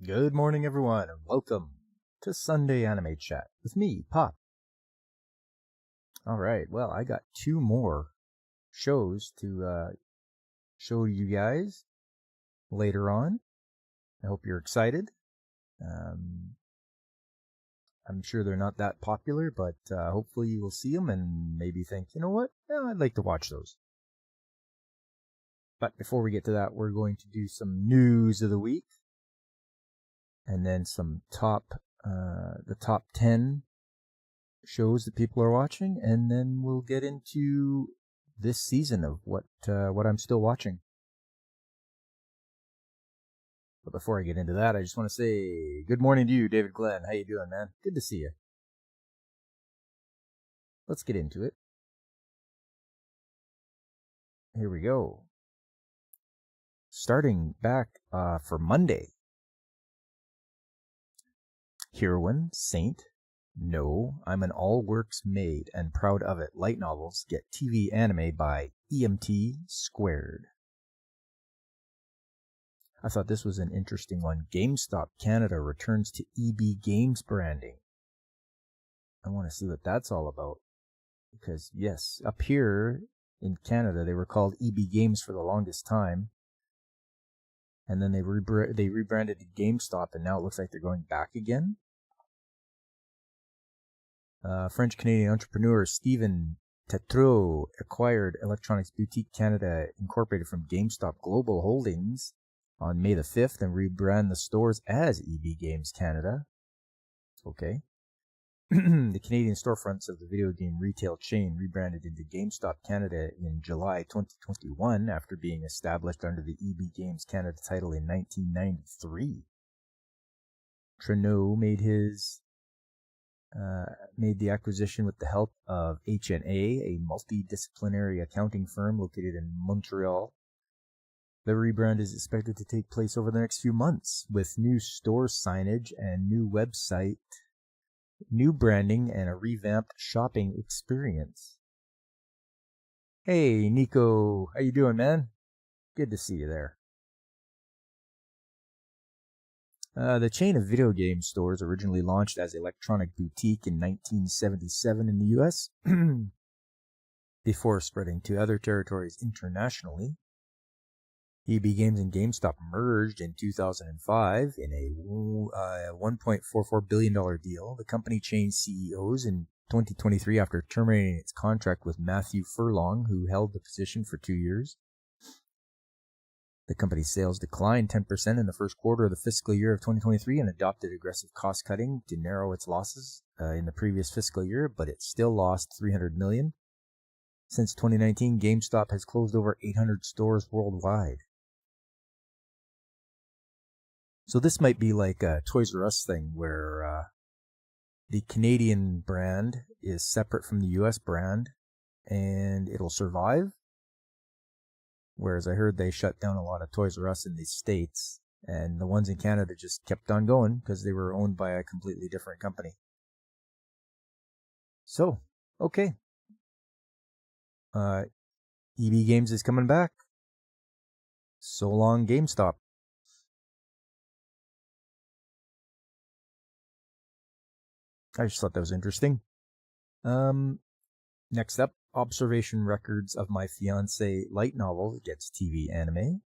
Good morning, everyone, and welcome to Sunday Anime Chat with me, Pop. Alright, well, I got two more shows to show you guys later on. I hope you're excited. I'm sure they're not that popular, but hopefully you will see them and maybe think, you know what, I'd like to watch those. But before we get to that, we're going to do some news of the week. And then some the top 10 shows that people are watching, and then we'll get into this season of what I'm still watching. But before I get into that, I just want to say good morning to you, David Glenn. How you doing, man? Good to see you. Let's get into it. Here we go. Starting back for Monday. Heroine, Saint, No, I'm an all-works maid and proud of it. Light novels get TV anime by EMT Squared. I thought this was an interesting one. GameStop Canada returns to EB Games branding. I want to see what that's all about. Because, yes, up here in Canada, they were called EB Games for the longest time. And then they rebranded to GameStop, and now it looks like they're going back again. French-Canadian entrepreneur Stephen Tetreault acquired Electronics Boutique Canada Incorporated from GameStop Global Holdings on May the 5th and rebrand the stores as EB Games Canada. Okay. The Canadian storefronts of the video game retail chain rebranded into GameStop Canada in July 2021 after being established under the EB Games Canada title in 1993. Treneau made the acquisition with the help of HNA, a multidisciplinary accounting firm located in Montreal. The rebrand is expected to take place over the next few months, with new store signage and new website, new branding, and a revamped shopping experience. Hey, Nico, how you doing, man? Good to see you there. The chain of video game stores originally launched as Electronic Boutique in 1977 in the U.S., before spreading to other territories internationally. EB Games and GameStop merged in 2005 in a $1.44 billion deal. The company changed CEOs in 2023 after terminating its contract with Matthew Furlong, who held the position for 2 years. The company's sales declined 10% in the first quarter of the fiscal year of 2023 and adopted aggressive cost-cutting to narrow its losses in the previous fiscal year, but it still lost $300 million. Since 2019, GameStop has closed over 800 stores worldwide. So this might be like a Toys R Us thing where the Canadian brand is separate from the US brand and it'll survive. Whereas I heard they shut down a lot of Toys R Us in the States, and the ones in Canada just kept on going because they were owned by a completely different company. So, okay. EB Games is coming back. So long, GameStop. I just thought that was interesting. Next up, Observation Records of My Fiancé light novel gets TV anime.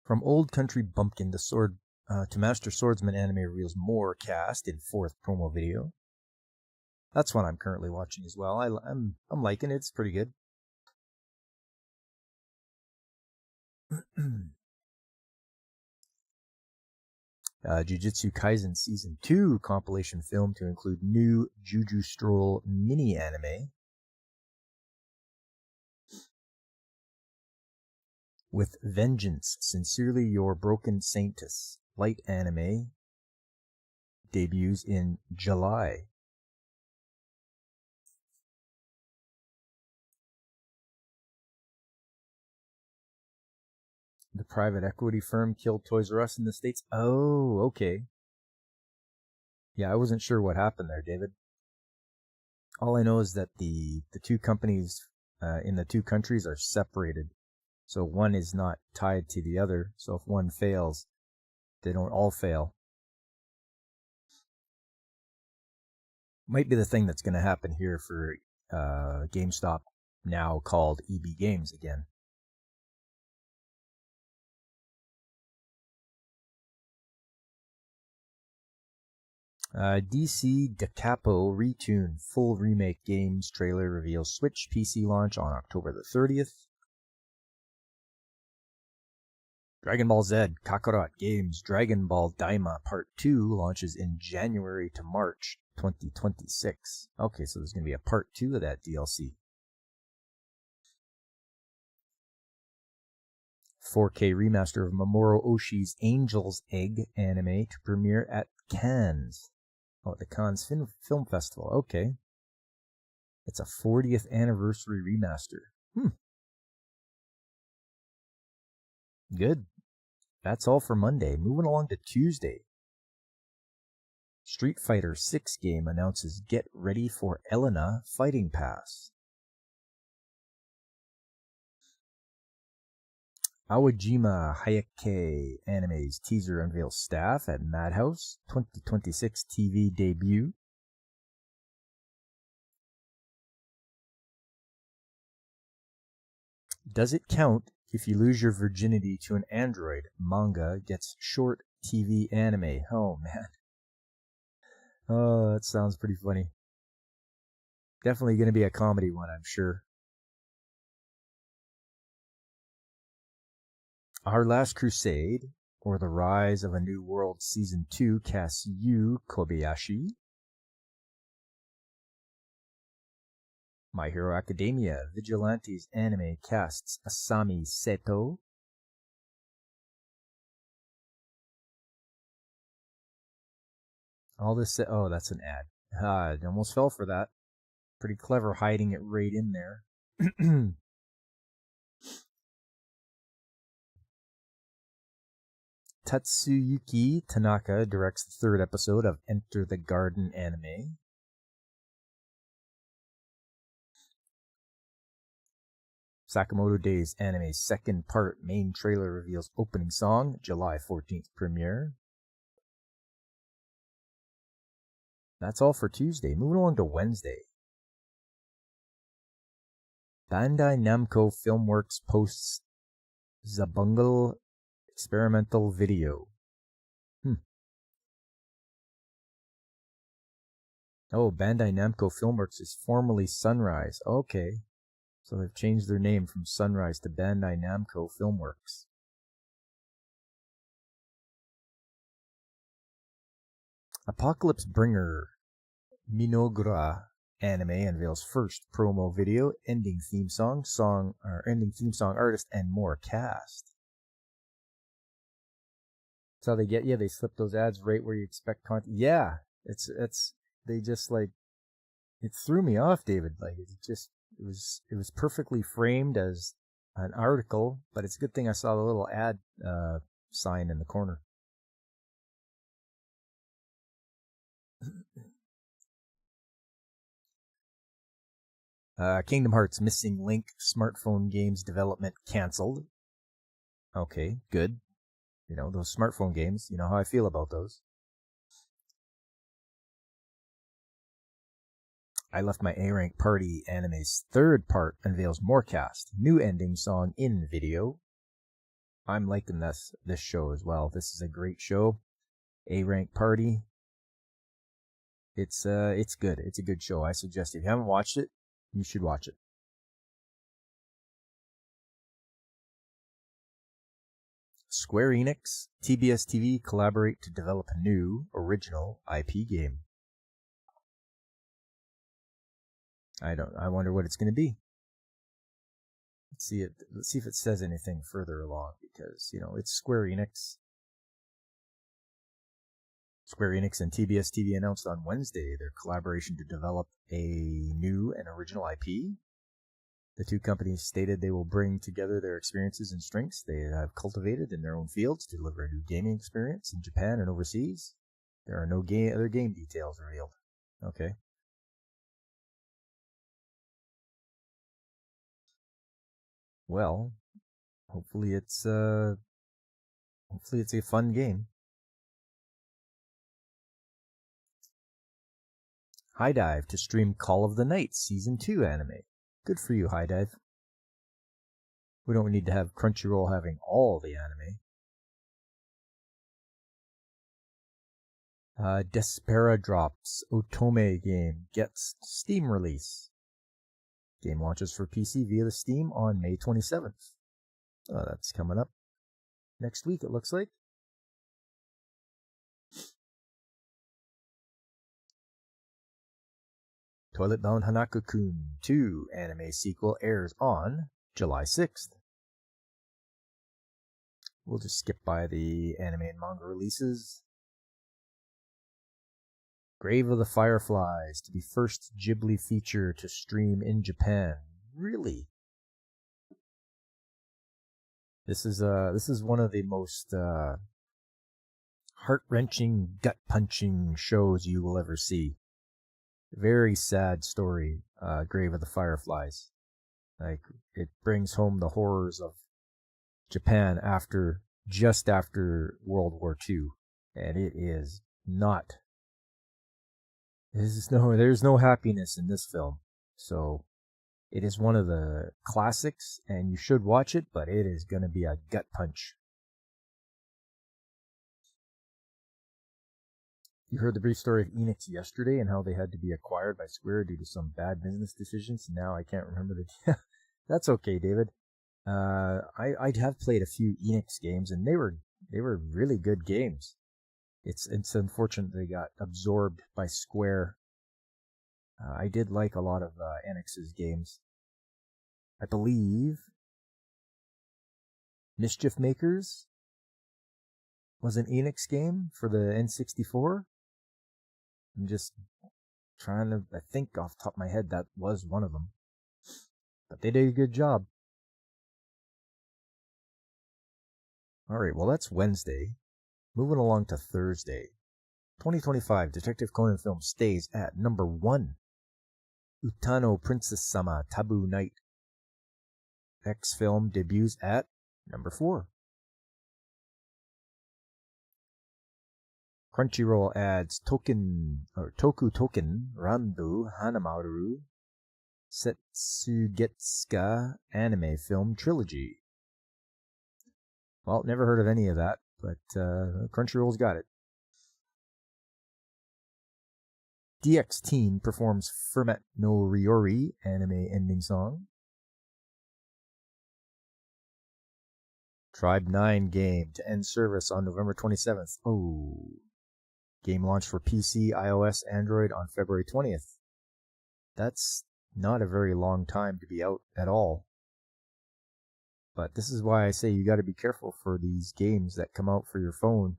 From Old Country Bumpkin to Master Swordsman anime reveals more cast in 4th promo video. That's one I'm currently watching as well. I'm liking it. It's pretty good. Jujutsu Kaisen Season 2 compilation film to include new Juju Stroll mini anime. With Vengeance, Sincerely Your Broken Saintess light anime debuts in July. The private equity firm killed Toys R Us in the States. Oh, okay. Yeah, I wasn't sure what happened there, David. All I know is that the two companies in the two countries are separated. So one is not tied to the other. So if one fails, they don't all fail. Might be the thing that's going to happen here for GameStop, now called EB Games again. DC Da Capo Retune full remake games trailer reveals Switch PC launch on October the 30th. Dragon Ball Z Kakarot Games Dragon Ball Daima Part 2 launches in January to March 2026. Okay, so there's going to be a Part 2 of that DLC. 4K remaster of Mamoru Oshii's Angel's Egg anime to premiere at Cannes. Oh, the Cannes Film Festival. Okay. It's a 40th anniversary remaster. Good. That's all for Monday. Moving along to Tuesday. Street Fighter 6 game announces Get Ready for Elena Fighting Pass. Aojima Hayake Anime's teaser unveils staff at Madhouse 2026 TV debut. Does it count if you lose your virginity to an android? Manga gets short TV anime. Oh, man. Oh, that sounds pretty funny. Definitely going to be a comedy one, I'm sure. Our Last Crusade, or The Rise of a New World Season 2 casts Yu Kobayashi. My Hero Academia, Vigilantes anime casts Asami Seto. All this, oh, that's an ad. I almost fell for that. Pretty clever hiding it right in there. Tatsuyuki Tanaka directs the third episode of Enter the Garden anime. Sakamoto Days anime's second part main trailer reveals opening song, July 14th premiere. That's all for Tuesday. Moving on to Wednesday. Bandai Namco Filmworks posts Zabungle experimental video. Oh, Bandai Namco Filmworks is formerly Sunrise. Okay. So they've changed their name from Sunrise to Bandai Namco Filmworks. Apocalypse Bringer Minogura anime unveils first promo video, ending theme song artist, and more cast. That's how they get you. They slip those ads right where you expect content. Yeah, they just like, it threw me off, David. Like it was perfectly framed as an article, but it's a good thing I saw the little ad sign in the corner. Kingdom Hearts Missing Link smartphone games development canceled. Okay, good. You know, those smartphone games, you know how I feel about those. I Left My A-Rank Party anime's third part unveils more cast. New ending song in video. I'm liking this show as well. This is a great show. A-Rank Party. It's good. It's a good show. I suggest if you haven't watched it, you should watch it. Square Enix, TBS TV collaborate to develop a new original IP game. I wonder what it's going to be. Let's see if it says anything further along, because, you know, it's Square Enix. Square Enix and TBS TV announced on Wednesday their collaboration to develop a new and original IP. The two companies stated they will bring together their experiences and strengths they have cultivated in their own fields to deliver a new gaming experience in Japan and overseas. There are no other game details revealed. Okay. Well, hopefully it's a fun game. High Dive to stream Call of the Night Season 2 anime. Good for you, High Dive. We don't need to have Crunchyroll having all the anime. Despera drops. Otome game gets Steam release. Game launches for PC via the Steam on May 27th. Oh, that's coming up next week, it looks like. Toilet Bound Hanako-kun 2 anime sequel airs on July 6th. We'll just skip by the anime and manga releases. Grave of the Fireflies to be first Ghibli feature to stream in Japan. Really? This is one of the most heart-wrenching, gut-punching shows you will ever see. Very sad story, Grave of the Fireflies. Like, it brings home the horrors of Japan just after World War II, and it is not. There's no happiness in this film, so it is one of the classics, and you should watch it, but it is going to be a gut punch. You heard the brief story of Enix yesterday and how they had to be acquired by Square due to some bad business decisions. Now I can't remember the. That's okay, David. I have played a few Enix games, and they were really good games. It's unfortunate they got absorbed by Square. I did like a lot of Enix's games. I believe Mischief Makers was an Enix game for the N64. I'm just trying to, I think off the top of my head that was one of them. But they did a good job. Alright, well that's Wednesday. Moving along to Thursday. 2025 Detective Conan film stays at number 1. Utano Princess Sama Taboo Night. X film debuts at number 4. Crunchyroll adds Toku Token Randu Hanamaru Setsugetsuka anime film trilogy. Well, never heard of any of that, but Crunchyroll's got it. DX Teen performs Fermet no Ryori anime ending song. Tribe 9 game to end service on November 27th. Oh. Game launch for PC, iOS, Android on February 20th. That's not a very long time to be out at all. But this is why I say you got to be careful for these games that come out for your phone.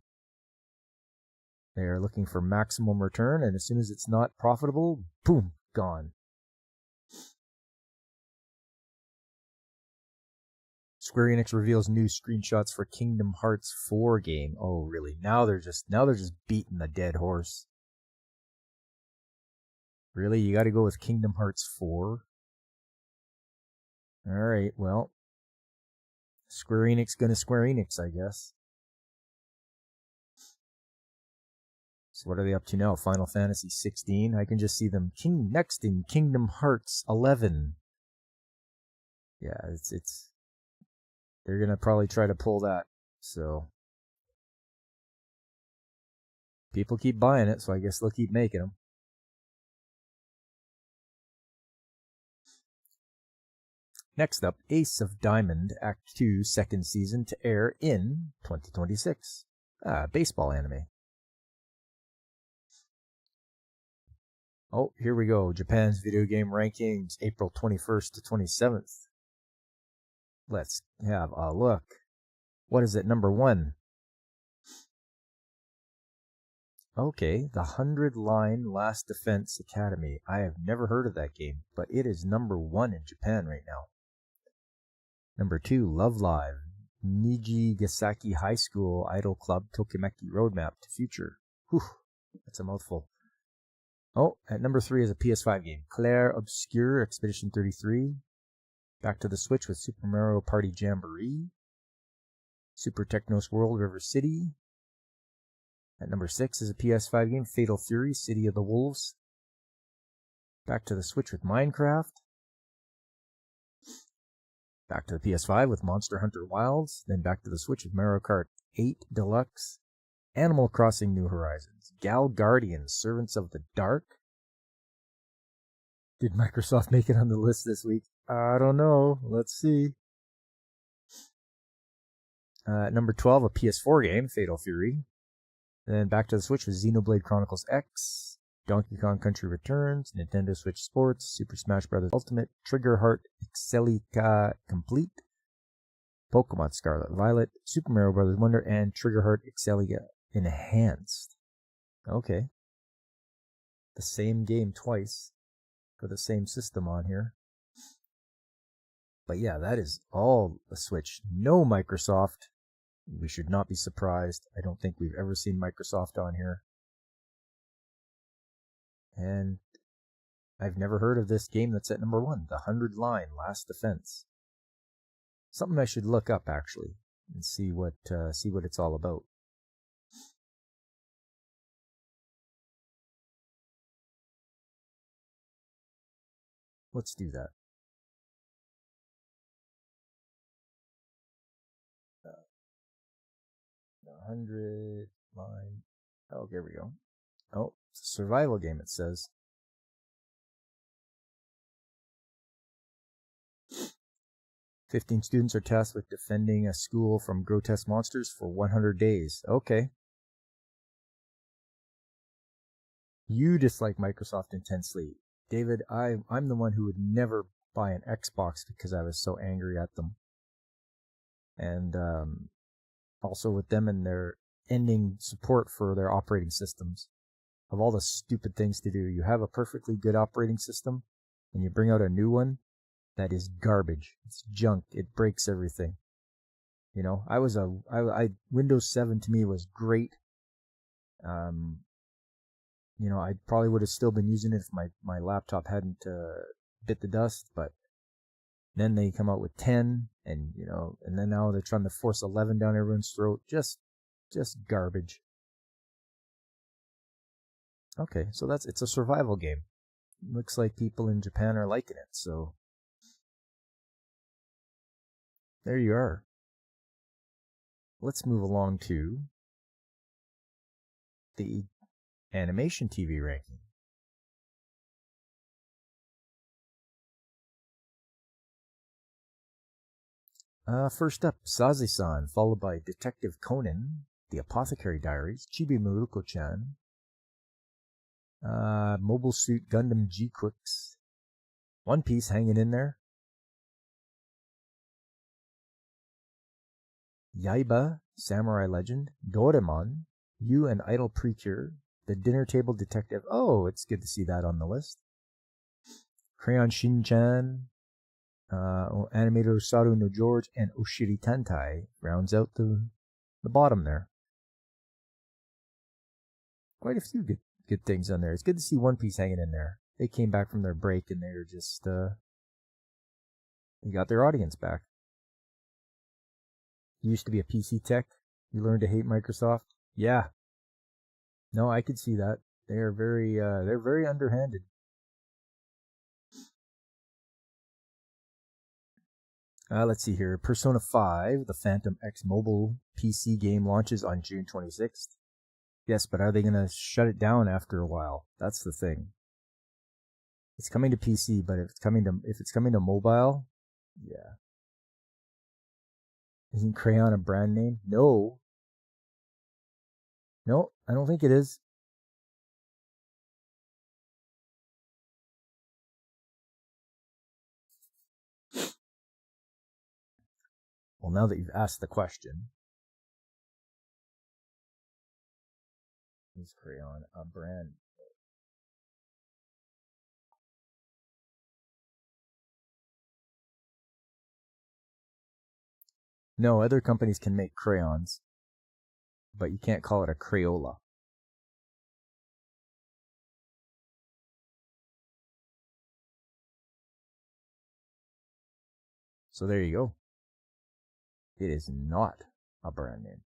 They are looking for maximum return, and as soon as it's not profitable, boom, gone. Square Enix reveals new screenshots for Kingdom Hearts 4 game. Oh, really? Now they're just beating the dead horse. Really? You got to go with Kingdom Hearts 4? All right, well, Square Enix gonna Square Enix, I guess. So what are they up to now? Final Fantasy 16? I can just see them next in Kingdom Hearts 11. Yeah, it's they're gonna probably try to pull that. So people keep buying it, so I guess they'll keep making them. Next up, Ace of Diamond Act 2 second season to air in 2026. Baseball anime. Oh, here we go. Japan's video game rankings, April 21st to 27th. Let's have a look. What is it, number 1? Okay, the 100-Line Last Defense Academy. I have never heard of that game, but it is number 1 in Japan right now. Number 2, Love Live. Nijigasaki High School Idol Club Tokimeki Roadmap to Future. Whew, that's a mouthful. Oh, at number 3 is a PS5 game. Claire Obscure Expedition 33. Back to the Switch with Super Mario Party Jamboree. Super Technos World River City. At number 6 is a PS5 game, Fatal Fury, City of the Wolves. Back to the Switch with Minecraft. Back to the PS5 with Monster Hunter Wilds. Then back to the Switch with Mario Kart 8 Deluxe. Animal Crossing New Horizons. Gal Guardians, Servants of the Dark. Did Microsoft make it on the list this week? I don't know. Let's see. Number 12, a PS4 game, Fatal Fury. Then back to the Switch with Xenoblade Chronicles X, Donkey Kong Country Returns, Nintendo Switch Sports, Super Smash Bros. Ultimate, Trigger Heart Excellica Complete, Pokemon Scarlet Violet, Super Mario Bros. Wonder, and Trigger Heart Excellica Enhanced. Okay. The same game twice for the same system on here. But yeah, that is all the Switch. No Microsoft. We should not be surprised. I don't think we've ever seen Microsoft on here. And I've never heard of this game that's at number 1, The 100 Line, Last Defense. Something I should look up, actually, and see what it's all about. Let's do that. 100 Line. Oh, here we go. Oh, it's a survival game, it says. "15 students are tasked with defending a school from grotesque monsters for 100 days. Okay. You dislike Microsoft intensely. David, I'm the one who would never buy an Xbox because I was so angry at them. And also with them and their ending support for their operating systems. Of all the stupid things to do, you have a perfectly good operating system, and you bring out a new one that is garbage. It's junk. It breaks everything. You know, Windows 7 to me was great. You know, I probably would have still been using it if my laptop hadn't bit the dust, but then they come out with 10, and you know, and then now they're trying to force 11 down everyone's throat. Just garbage. Okay, so it's a survival game. Looks like people in Japan are liking it, so there you are. Let's move along to the animation TV ranking. First up, Saze-san, followed by Detective Conan, The Apothecary Diaries, Chibi Maruko-chan, Mobile Suit Gundam G-Quicks, One Piece hanging in there, Yaiba, Samurai Legend, Doraemon, You and Idol Precure, The Dinner Table Detective. Oh, it's good to see that on the list. Crayon Shin-chan, Animator Osaru no George, and Oshiri Tantai rounds out the bottom there. Quite a few good things on there. It's good to see One Piece hanging in there. They came back from their break and they're just they got their audience back. You used to be a PC tech. You learned to hate Microsoft. Yeah. No, I could see that. They're very underhanded. Let's see here. Persona 5, the Phantom X mobile PC game, launches on June 26th. Yes, but are they going to shut it down after a while? That's the thing. It's coming to PC, but if it's coming to mobile, yeah. Isn't Crayon a brand name? No. No, I don't think it is. Well, now that you've asked the question, is Crayon a brand? No, other companies can make crayons, but you can't call it a Crayola. So there you go. It is not a brand name.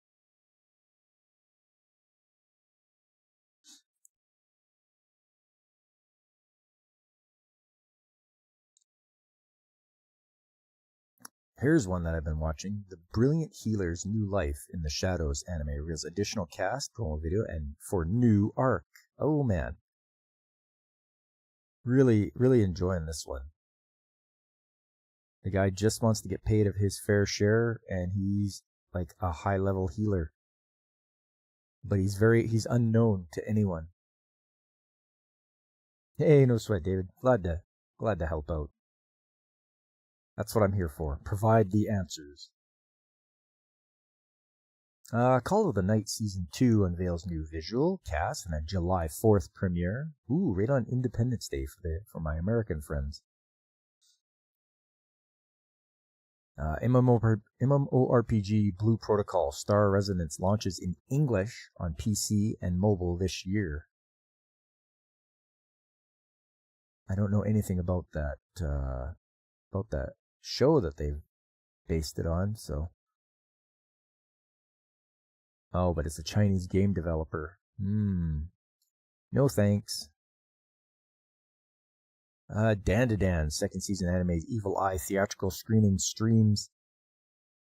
Here's one that I've been watching. The Brilliant Healer's New Life in the Shadows anime reveals additional cast, promo video, and for new arc. Oh man. Really, really enjoying this one. The guy just wants to get paid of his fair share, and he's like a high-level healer. But he's unknown to anyone. Hey, no sweat, David. Glad to help out. That's what I'm here for. Provide the answers. Call of the Night Season 2 unveils new visual, cast, and a July 4th premiere. Ooh, right on Independence Day for my American friends. MMORPG Blue Protocol Star Resonance launches in English on PC and mobile this year. I don't know anything about that show that they've based it on, so. Oh, but it's a Chinese game developer. No thanks. Dan second season anime's Evil Eye theatrical screening streams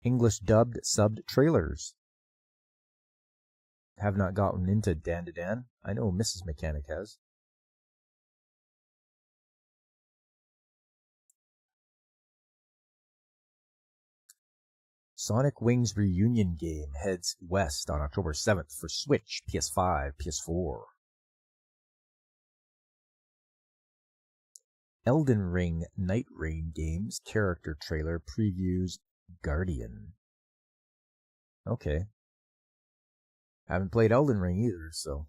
English dubbed subbed trailers. Have not gotten into Dan. I know Mrs. Mechanic has. Sonic Wings Reunion game heads west on October 7th for Switch, PS5, PS4. Elden Ring Night Rain games character trailer previews Guardian. Okay. Haven't played Elden Ring either, so.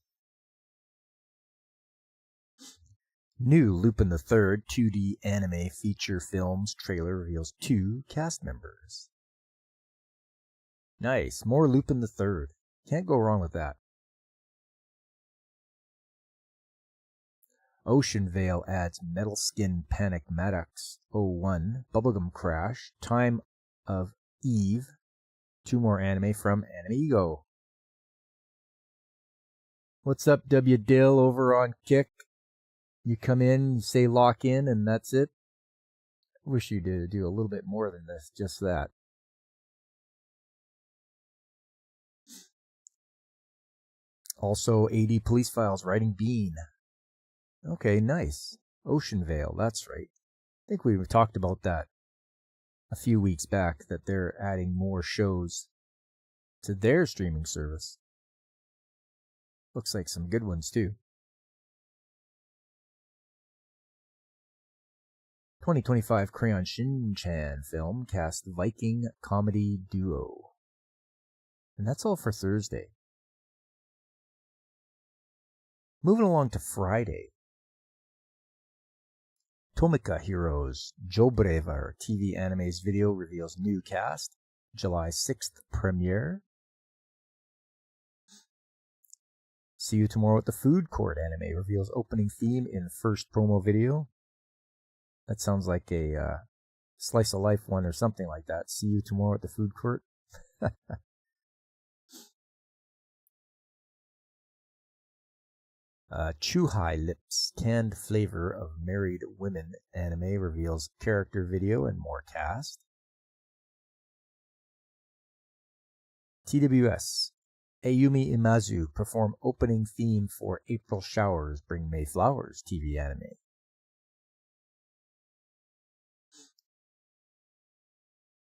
New Lupin the Third 2D anime feature films trailer reveals 2 cast members. Nice. More Lupin the Third. Can't go wrong with that. Ocean Vale adds Metal Skin Panic Maddox 01, Bubblegum Crash, Time of Eve, 2 more anime from Anime-Ego. What's up, W. Dill over on Kick? You come in, you say lock in, and that's it. Wish you did do a little bit more than this, just that. Also, AD Police Files writing Bean. Okay, nice. Ocean Vale, that's right. I think we talked about that a few weeks back, that they're adding more shows to their streaming service. Looks like some good ones, too. 2025 Crayon Shin-chan film cast Viking comedy duo. And that's all for Thursday. Moving along to Friday. Tomika Heroes Jobrevar TV Anime's video reveals new cast. July 6th premiere. See You Tomorrow at the Food Court anime reveals opening theme in first promo video. That sounds like a slice of life one or something like that. See You Tomorrow at the Food Court. Chuhai Lips Canned Flavor of Married Women anime reveals character video and more cast. TWS Ayumi Imazu perform opening theme for April Showers Bring May Flowers TV anime.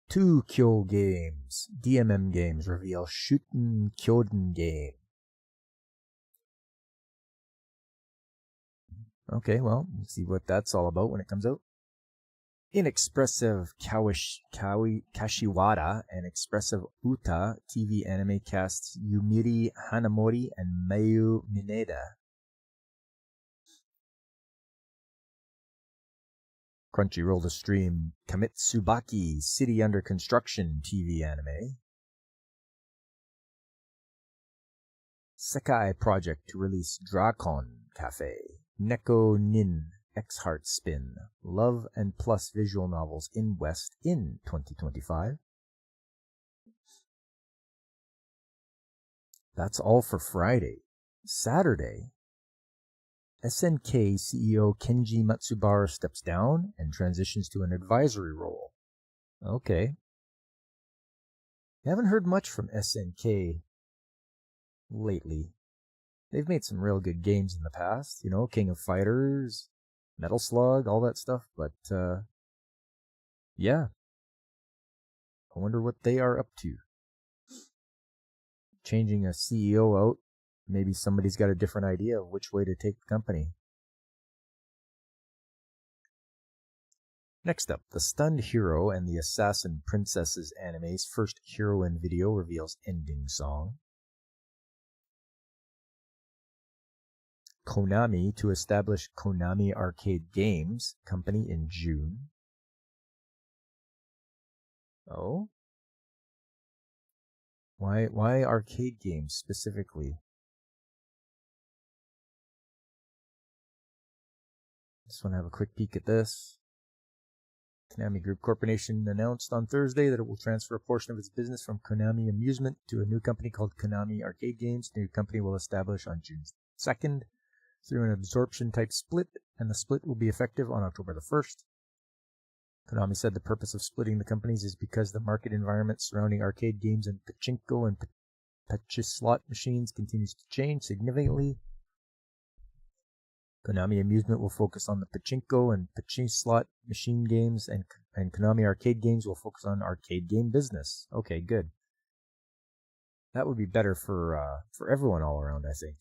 Two Kyo Games DMM Games reveal Shuten Kyoden game. Okay, well, let's see what that's all about when it comes out. Inexpressive Kashiwara and Expressive Uta TV anime casts Yumiri Hanamori and Mayu Mineda. Crunchyroll to stream Kamitsubaki City Under Construction TV anime. Sekai Project to release Drakon Cafe. Neko Nin X Heart Spin, Love and Plus visual novels in West in 2025. That's all for Friday. Saturday, SNK CEO Kenji Matsubara steps down and transitions to an advisory role. Okay. I haven't heard much from SNK lately. They've made some real good games in the past, you know, King of Fighters, Metal Slug, all that stuff, but yeah. I wonder what they are up to. Changing a CEO out, maybe somebody's got a different idea of which way to take the company. Next up, The Stunned Hero and the Assassin Princesses anime's first heroine video reveals ending song. Konami to establish Konami Arcade Games Company in June. Oh? Why arcade games specifically? Just want to have a quick peek at this. Konami Group Corporation announced on Thursday that it will transfer a portion of its business from Konami Amusement to a new company called Konami Arcade Games. The new company will establish on June 2nd through an absorption-type split, and the split will be effective on October the 1st. Konami said the purpose of splitting the companies is because the market environment surrounding arcade games and pachinko and pachis slot machines continues to change significantly. Konami Amusement will focus on the pachinko and pachis slot machine games, and Konami Arcade Games will focus on arcade game business. Okay, good. That would be better for everyone all around, I think.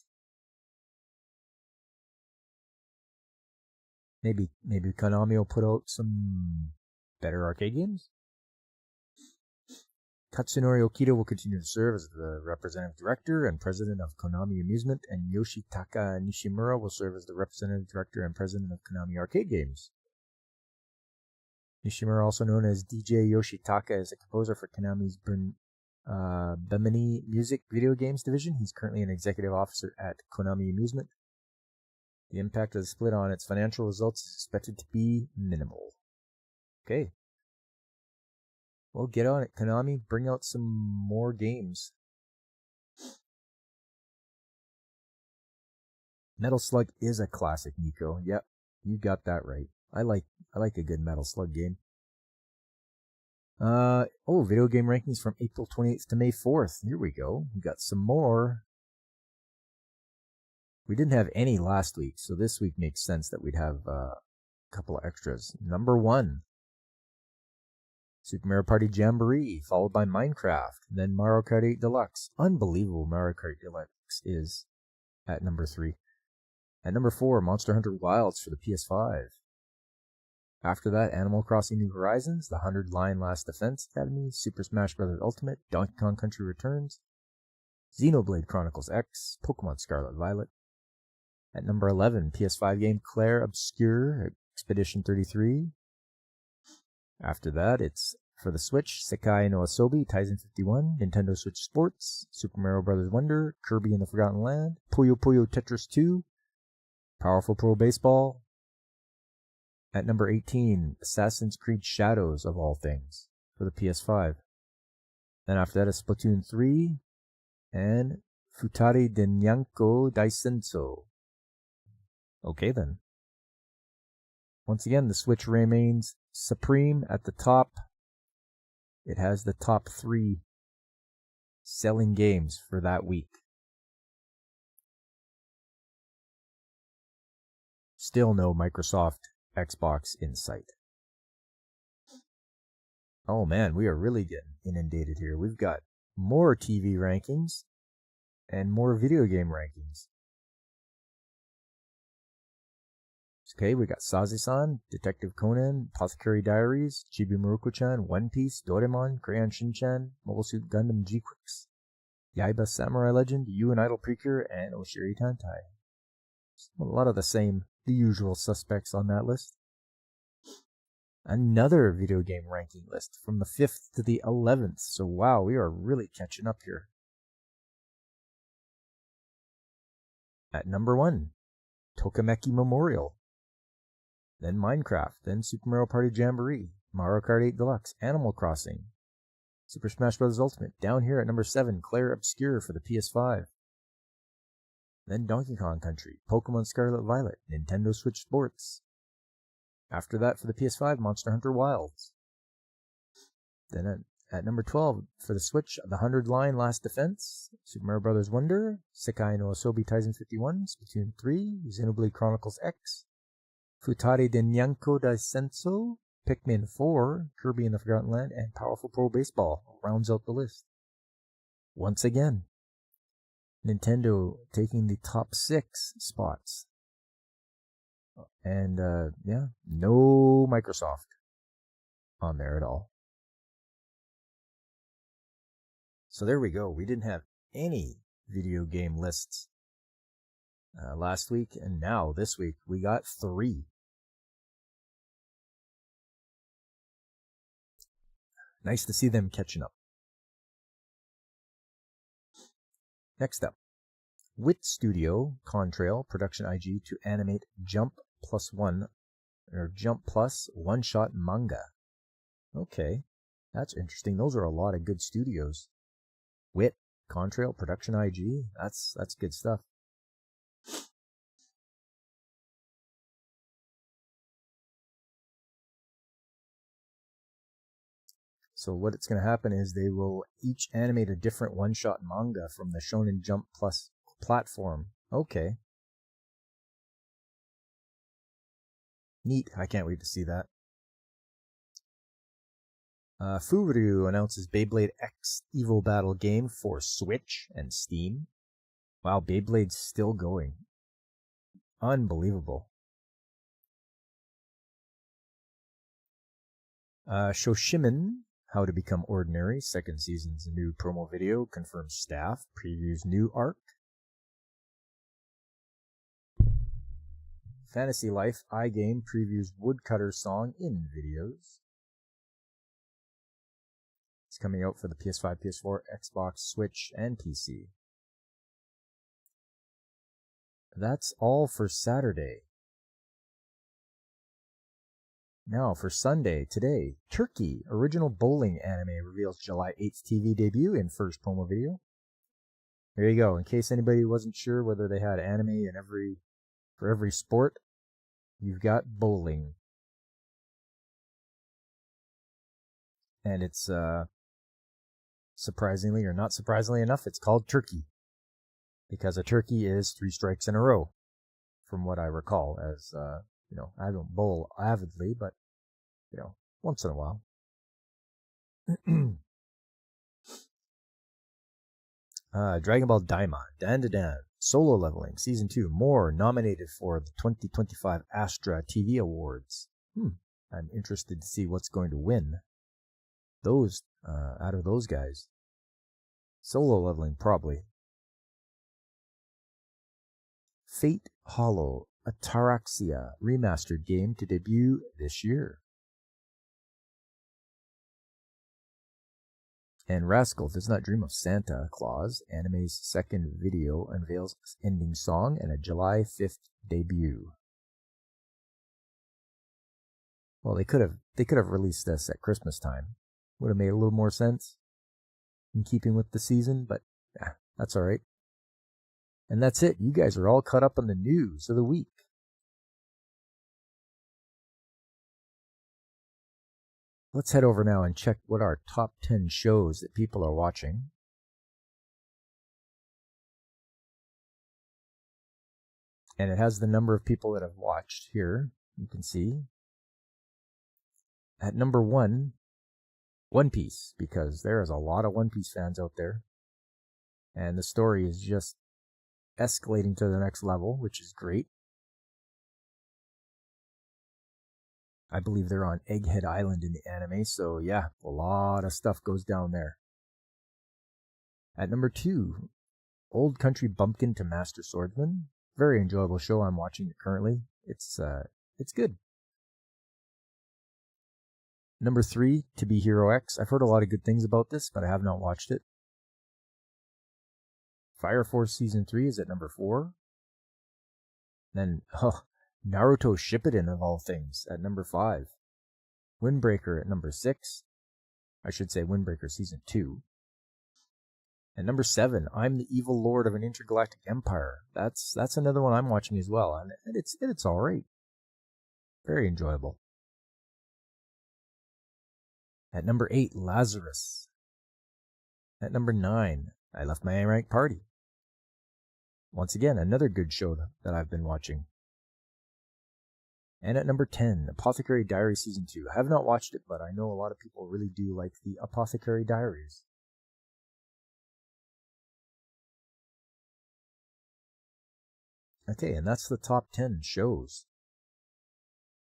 Maybe Konami will put out some better arcade games? Katsunori Okita will continue to serve as the representative director and president of Konami Amusement, and Yoshitaka Nishimura will serve as the representative director and president of Konami Arcade Games. Nishimura, also known as DJ Yoshitaka, is a composer for Konami's Bemini Music video games division. He's currently an executive officer at Konami Amusement. The impact of the split on its financial results is expected to be minimal. Okay. Well, get on it, Konami. Bring out some more games. Metal Slug is a classic, Nico. Yep, you got that right. I like a good Metal Slug game. Video game rankings from April 28th to May 4th. Here we go. We got some more. We didn't have any last week, so this week makes sense that we'd have a couple of extras. Number 1. Super Mario Party Jamboree, followed by Minecraft, then Mario Kart 8 Deluxe. Unbelievable Mario Kart Deluxe is at number 3. At number 4, Monster Hunter Wilds for the PS5. After that, Animal Crossing New Horizons, The 100 Line Last Defense Academy, Super Smash Bros. Ultimate, Donkey Kong Country Returns, Xenoblade Chronicles X, Pokemon Scarlet Violet. At number 11, PS5 game Claire Obscure Expedition 33. After that, it's for the Switch, Sekai no Asobi, Taisen 51, Nintendo Switch Sports, Super Mario Bros. Wonder, Kirby in the Forgotten Land, Puyo Puyo Tetris 2, Powerful Pro Baseball. At number 18, Assassin's Creed Shadows of all things for the PS5. Then after that is Splatoon 3 and Futari de Nyanko Daisenso. Okay then. Once again, the Switch remains supreme at the top. It has the top 3 selling games for that week. Still no Microsoft Xbox in sight. Oh man, we are really getting inundated here. We've got more TV rankings and more video game rankings. Okay, we got Sazi-san, Detective Conan, Apothecary Diaries, Chibi Maruko-chan, One Piece, Doraemon, Crayon Shin-chan, Mobile Suit Gundam G-Quicks, Yaiba Samurai Legend, You and Idol Precure, and Oshiri Tantai. A lot of the usual suspects on that list. Another video game ranking list from the 5th to the 11th. So wow, we are really catching up here. At number 1, Tokimeki Memorial. Then Minecraft, then Super Mario Party Jamboree, Mario Kart 8 Deluxe, Animal Crossing, Super Smash Bros. Ultimate. Down here at number 7, Clair Obscure for the PS5. Then Donkey Kong Country, Pokemon Scarlet Violet, Nintendo Switch Sports. After that, for the PS5, Monster Hunter Wilds. Then at number 12, for the Switch, The 100 Line Last Defense, Super Mario Bros. Wonder, Sekai no Asobi Taisen 51, Splatoon 3, Xenoblade Chronicles X, Futari de Nyanko Daisenso, Pikmin 4, Kirby in the Forgotten Land, and Powerful Pro Baseball rounds out the list. Once again, Nintendo taking the top 6 spots. And, no Microsoft on there at all. So there we go. We didn't have any video game lists last week, and now this week we got 3. Nice to see them catching up. Next up, Wit Studio Contrail Production IG to animate Jump Plus one-shot manga. Okay, that's interesting. Those are a lot of good studios. Wit, Contrail, Production IG. That's good stuff. So what it's going to happen is they will each animate a different one-shot manga from the Shonen Jump Plus platform. Okay. Neat. I can't wait to see that. Furyu announces Beyblade X Evo Battle game for Switch and Steam. Wow, Beyblade's still going. Unbelievable. Shoshimin, How to Become Ordinary, second season's new promo video, confirms staff, previews new arc. Fantasy Life iGame previews Woodcutter song in videos. It's coming out for the PS5, PS4, Xbox, Switch, and PC. That's all for Saturday. Now for Sunday, today, Turkey original bowling anime reveals July 8th TV debut in first promo video. There you go. In case anybody wasn't sure whether they had anime in for every sport, you've got bowling. And it's surprisingly or not surprisingly enough, it's called Turkey. Because a turkey is 3 strikes in a row, from what I recall, as I don't bowl avidly, but once in a while. Dragon Ball Daima, Dan to Dan, Solo Leveling, Season 2, more nominated for the 2025 Astra TV Awards. I'm interested to see what's going to win those out of those guys. Solo Leveling, probably. Fate Hollow, Ataraxia remastered game to debut this year. And Rascal Does Not Dream of Santa Claus, anime's second video, unveils ending song and a July 5th debut. Well, they could have released this at Christmas time. Would have made a little more sense in keeping with the season, but that's alright. And that's it. You guys are all caught up on the news of the week. Let's head over now and check what our top 10 shows that people are watching. And it has the number of people that have watched here. You can see. At number 1, One Piece, because there is a lot of One Piece fans out there. And the story is just escalating to the next level, which is great. I believe they're on Egghead Island in the anime, so yeah, a lot of stuff goes down there. At number 2, Old Country Bumpkin to Master Swordsman. Very enjoyable show. I'm watching it currently. It's good. Number 3, To Be Hero X. I've heard a lot of good things about this, but I have not watched it. Fire Force Season 3 is at number 4. Then, Naruto Shippuden of all things at number 5. Windbreaker at number 6. I should say Windbreaker Season 2. And number 7, I'm the Evil Lord of an Intergalactic Empire. That's another one I'm watching as well, and it's all right. Very enjoyable. At number 8, Lazarus. At number 9, I Left My Unranked Party. Once again, another good show that I've been watching. And at number 10, Apothecary Diaries Season 2. I have not watched it, but I know a lot of people really do like the Apothecary Diaries. Okay, and that's the top 10 shows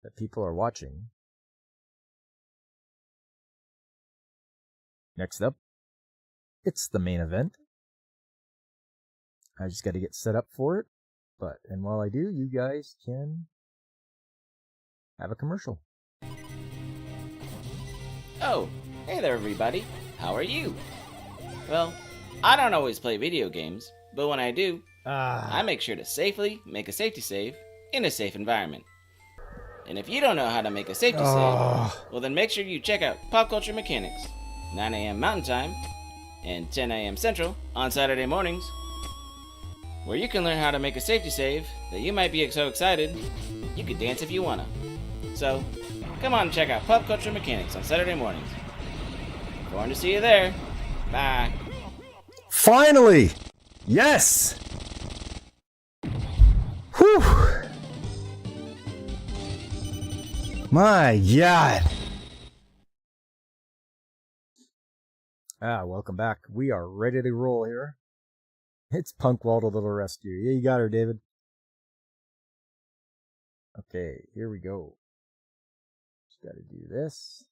that people are watching. Next up, it's the main event. I just got to get set up for it. And while I do, you guys can have a commercial. Oh, hey there everybody. How are you? Well, I don't always play video games, but when I do, I make sure to safely make a safety save in a safe environment. And if you don't know how to make a safety save, well then make sure you check out Pop Culture Mechanics, 9 a.m. Mountain Time and 10 a.m. Central on Saturday mornings, where you can learn how to make a safety save that you might be so excited you could dance if you wanna. So, come on and check out Pop Culture Mechanics on Saturday mornings. Going to see you there. Bye. Finally! Yes! Whew! My God! Welcome back. We are ready to roll here. It's Punk Waldo Little Rescue. Yeah, you got her, David. Okay, here we go. Just got to do this.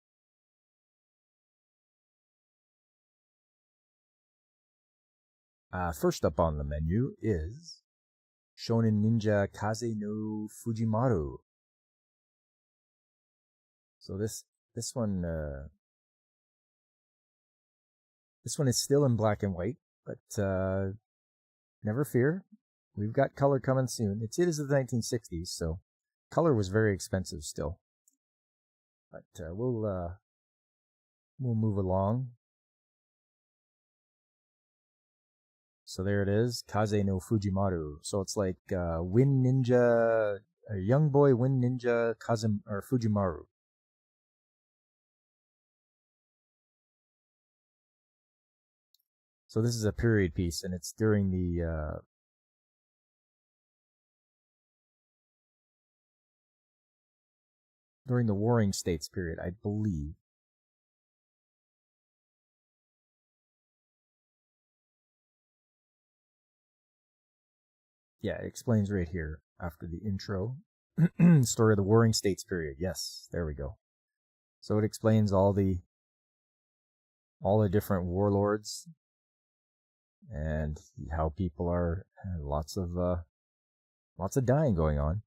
First up on the menu is Shonen Ninja Kaze no Fujimaru. So this one is still in black and white, but never fear, we've got color coming soon. It is the 1960s, so color was very expensive still. But we'll move along. So there it is, Kaze no Fujimaru. So it's like Wind Ninja, a young boy Wind Ninja Fujimaru. So this is a period piece, and it's during the Warring States period, I believe. Yeah, it explains right here after the intro. Story of the Warring States period. Yes, there we go. So it explains all the different warlords and how people are lots of dying going on.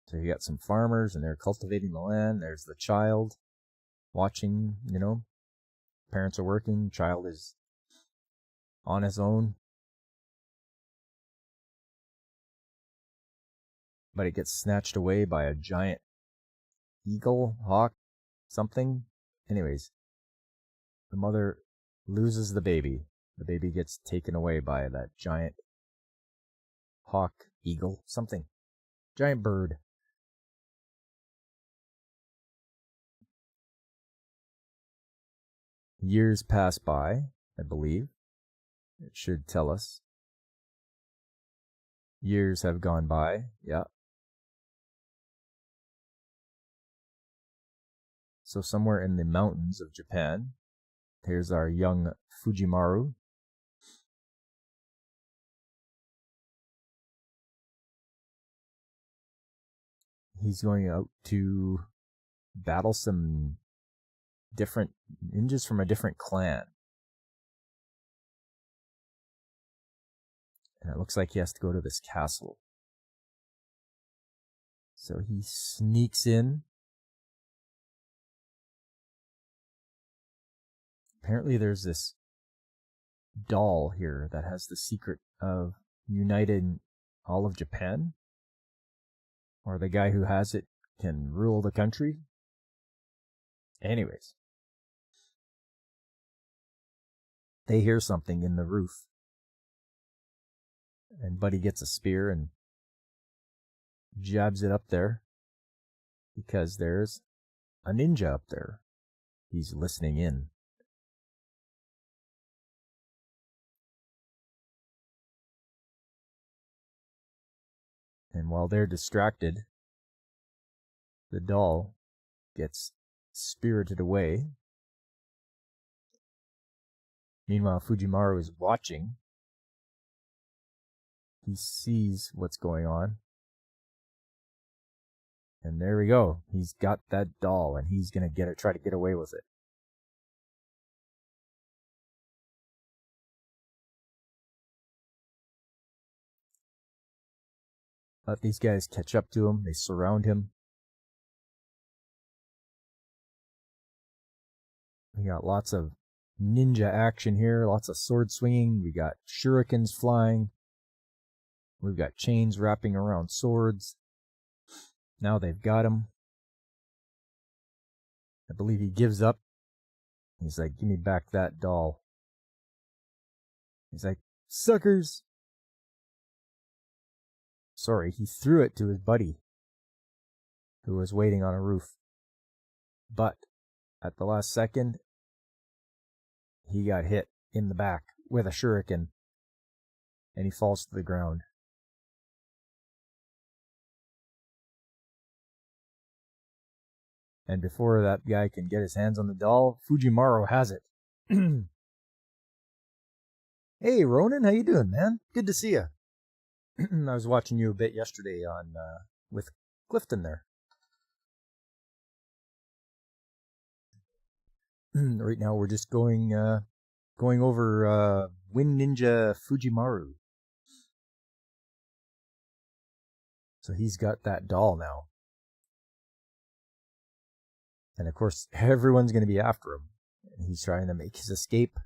So you got some farmers and they're cultivating the land. There's the child watching, parents are working, child is on his own. But it gets snatched away by a giant eagle, hawk, something. Anyways, the mother loses the baby. The baby gets taken away by that giant hawk, eagle, something. Giant bird. Years pass by, I believe. It should tell us. Years have gone by, yeah. So somewhere in the mountains of Japan, here's our young Fujimaru. He's going out to battle some different ninjas from a different clan. And it looks like he has to go to this castle. So he sneaks in. Apparently there's this doll here that has the secret of uniting all of Japan. Or the guy who has it can rule the country. Anyways, they hear something in the roof. And Buddy gets a spear and jabs it up there because there's a ninja up there. He's listening in. And while they're distracted, the doll gets spirited away. Meanwhile, Fujimaru is watching. He sees what's going on. And there we go. He's got that doll, and he's going to try to get away with it. Let these guys catch up to him. They surround him. We got lots of ninja action here, lots of sword swinging. We got shurikens flying. We've got chains wrapping around swords. Now they've got him. I believe he gives up. He's like, give me back that doll. He's like, suckers. Sorry, he threw it to his buddy, who was waiting on a roof. But at the last second, he got hit in the back with a shuriken, and he falls to the ground. And before that guy can get his hands on the doll, Fujimaru has it. Hey, Ronan, how you doing, man? Good to see you. I was watching you a bit yesterday on with Clifton there. Right now we're just going over Wind Ninja Fujimaru. So he's got that doll now. And of course, everyone's going to be after him. And he's trying to make his escape.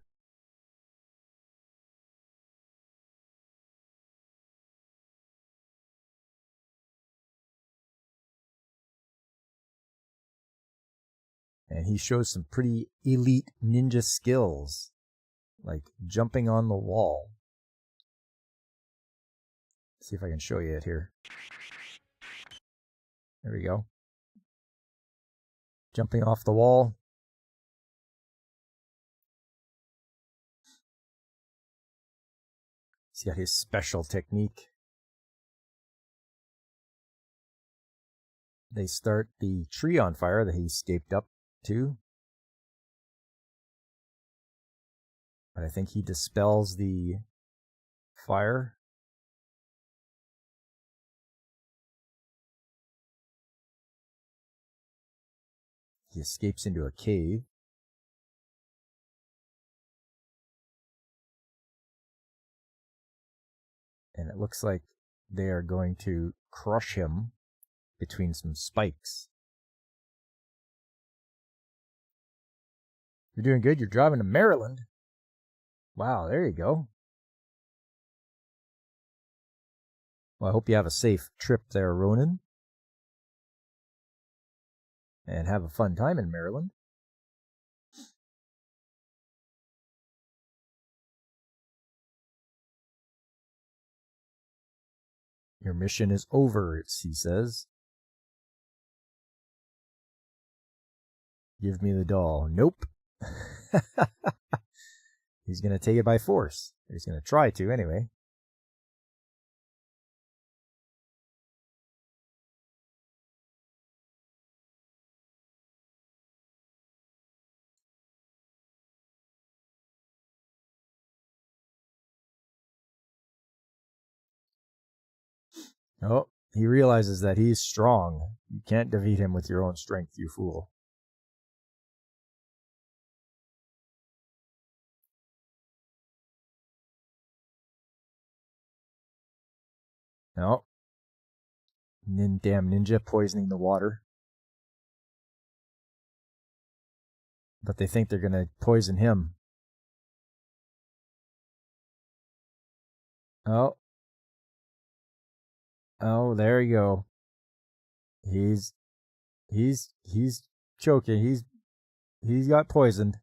And he shows some pretty elite ninja skills, like jumping on the wall. Let's see if I can show you it here. There we go. Jumping off the wall. He's got his special technique. They start the tree on fire that he escaped up to. But I think he dispels the fire. He escapes into a cave. And it looks like they are going to crush him between some spikes. You're doing good. You're driving to Maryland. Wow, there you go. Well, I hope you have a safe trip there, Ronan. And have a fun time in Maryland. Your mission is over, he says. Give me the doll. Nope. He's going to take it by force. He's going to try to, anyway. Oh, he realizes that he's strong. You can't defeat him with your own strength, you fool. No. Damn ninja poisoning the water. But they think they're going to poison him. Oh. Oh, there you go. He's choking. He got poisoned.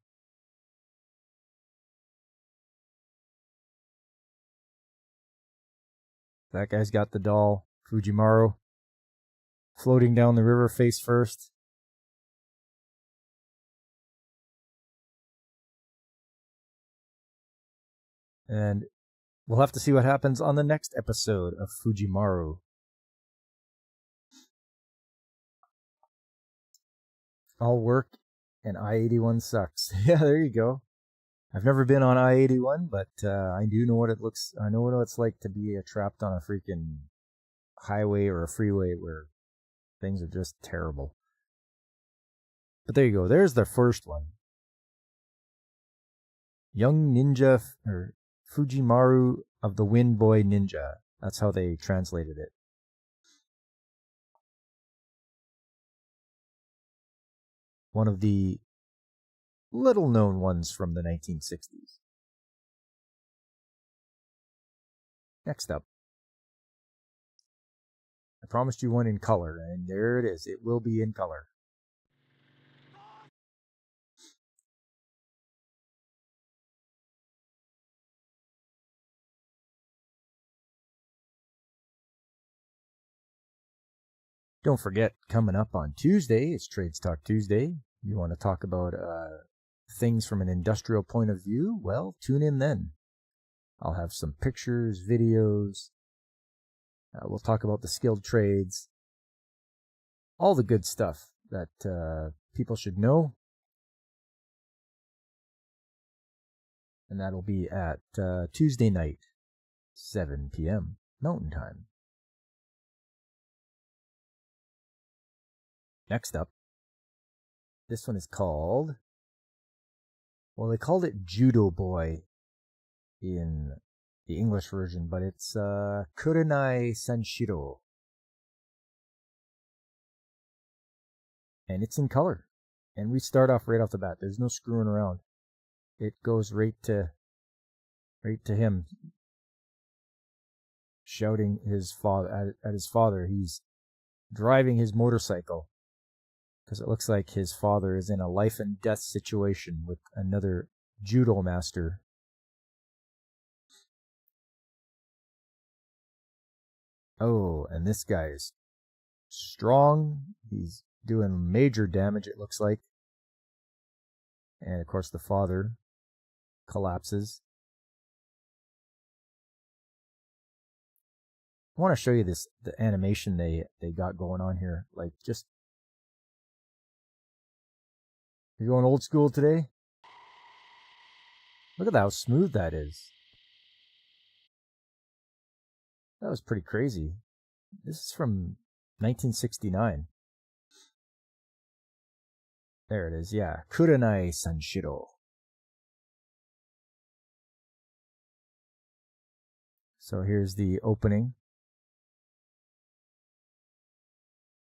That guy's got the doll, Fujimaru, floating down the river face first. And we'll have to see what happens on the next episode of Fujimaru. All work and I-81 sucks. Yeah, there you go. I've never been on I-81, but I do know what it looks. I know what it's like to be trapped on a freaking highway or a freeway where things are just terrible. But there you go. There's the first one. Young Ninja, or Fujimaru of the Wind Boy Ninja. That's how they translated it. One of the little known ones from the 1960s. Next up. I promised you one in color, and there it is. It will be in color. Don't forget, coming up on Tuesday, it's Trades Talk Tuesday. You want to talk about things from an industrial point of view? Well, tune in then. I'll have some pictures, videos. We'll talk about the skilled trades. All the good stuff that people should know. And that'll be at Tuesday night, 7 p.m. Mountain Time. Next up, this one is called, well, they called it Judo Boy in the English version, but it's Kurenai Sanshiro. And it's in color. And we start off right off the bat. There's no screwing around. It goes right to him shouting his father at his father. He's driving his motorcycle because it looks like his father is in a life and death situation with another judo master. Oh, and this guy is strong. He's doing major damage, it looks like. And of course the father collapses. I want to show you the animation they got going on here. Like, just, you're going old school today? Look at how smooth that is. That was pretty crazy. This is from 1969. There it is, yeah. Kurenai Sanshiro. So here's the opening.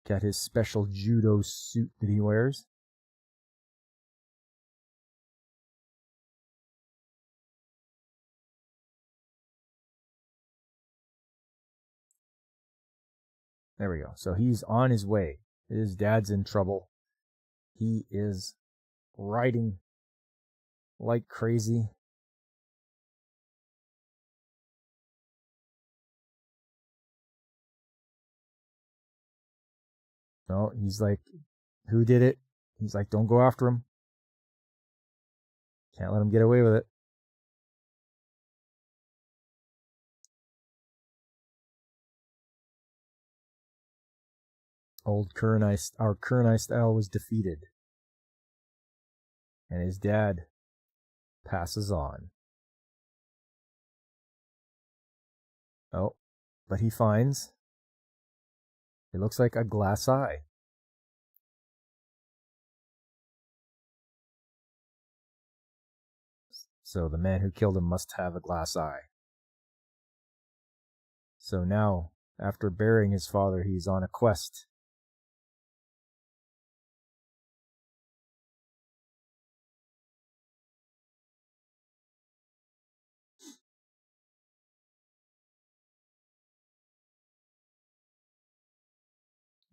Got his special judo suit that he wears. There we go. So he's on his way. His dad's in trouble. He is riding like crazy. No, he's like, who did it? He's like, don't go after him. Can't let him get away with it. Our Kurenai style was defeated. And his dad passes on. Oh, but he finds, it looks like a glass eye. So the man who killed him must have a glass eye. So now, after burying his father, he's on a quest.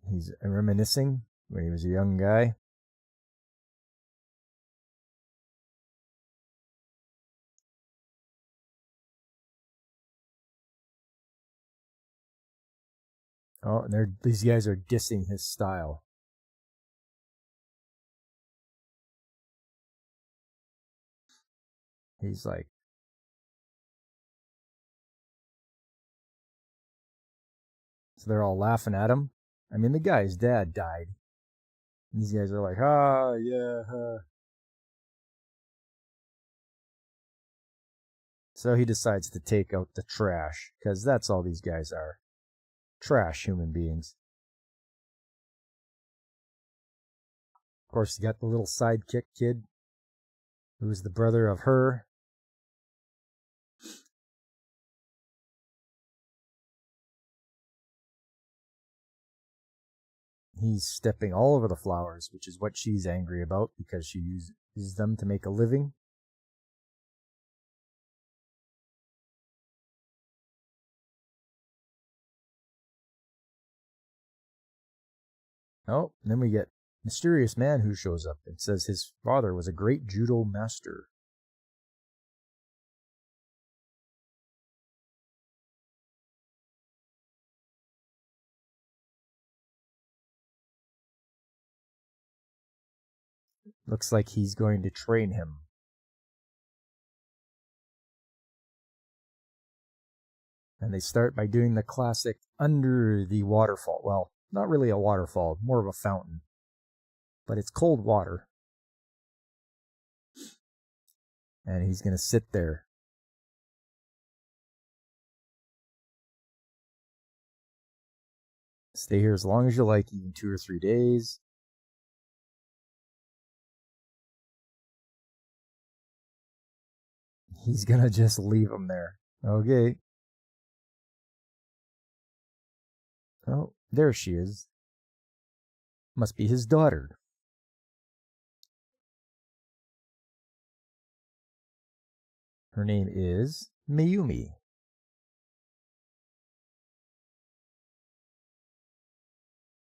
He's reminiscing when he was a young guy. Oh, and these guys are dissing his style. He's like, so they're all laughing at him. I mean, the guy's dad died. These guys are like, ah, yeah. So he decides to take out the trash, because that's all these guys are. Trash human beings. Of course, you got the little sidekick kid, who's the brother of her. He's stepping all over the flowers, which is what she's angry about, because she uses them to make a living. Oh, and then we get mysterious man who shows up and says his father was a great judo master. Looks like he's going to train him. And they start by doing the classic under the waterfall. Well, not really a waterfall, more of a fountain. But it's cold water. And he's going to sit there. Stay here as long as you like, even 2 or 3 days. He's going to just leave him there. Okay. Oh, there she is. Must be his daughter. Her name is Mayumi.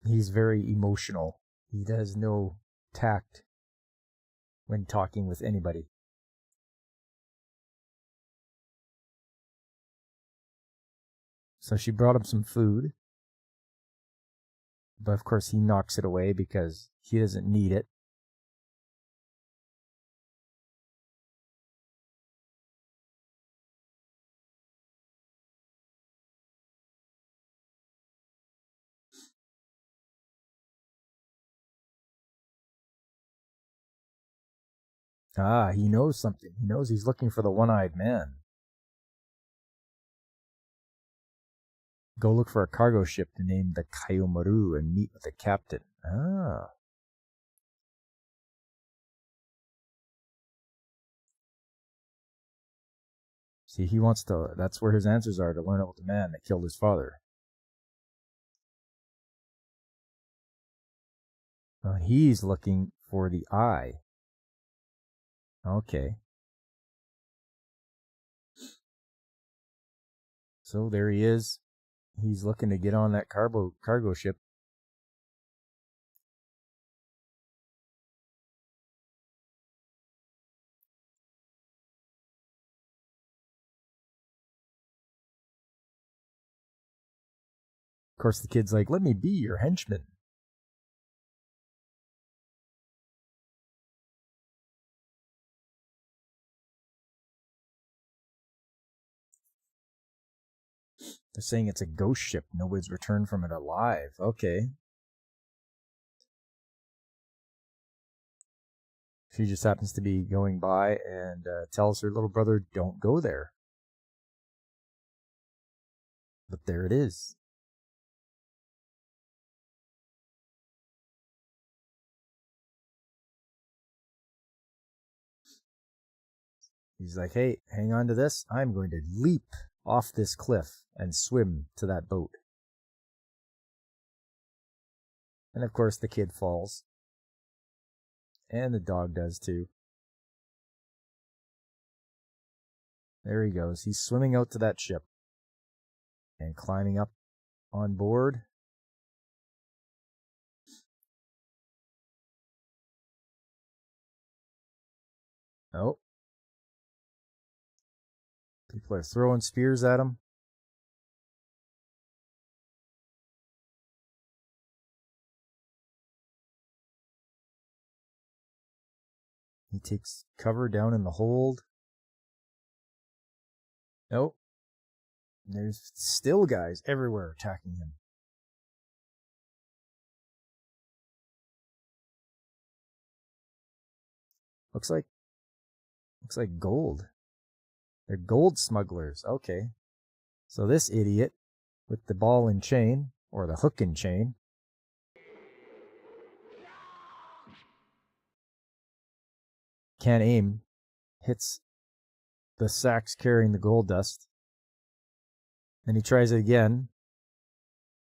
He's very emotional. He has no tact when talking with anybody. So she brought him some food. But of course he knocks it away because he doesn't need it. Ah, he knows something. He knows he's looking for the one-eyed man. Go look for a cargo ship named the Kayomaru and meet with the captain. Ah. See, he wants to, that's where his answers are, to learn about the man that killed his father. He's looking for the eye. Okay. So there he is. He's looking to get on that cargo ship. Of course, the kid's like, let me be your henchman. They're saying it's a ghost ship. Nobody's returned from it alive. Okay. She just happens to be going by and tells her little brother, don't go there. But there it is. He's like, hey, hang on to this. I'm going to leap off this cliff and swim to that boat. And of course, the kid falls. And the dog does too. There he goes. He's swimming out to that ship and climbing up on board. Oh. People are throwing spears at him. He takes cover down in the hold. Nope. There's still guys everywhere attacking him. Looks like gold. They're gold smugglers. Okay. So this idiot with the ball and chain, or the hook and chain, can't aim, hits the sacks carrying the gold dust. Then he tries it again.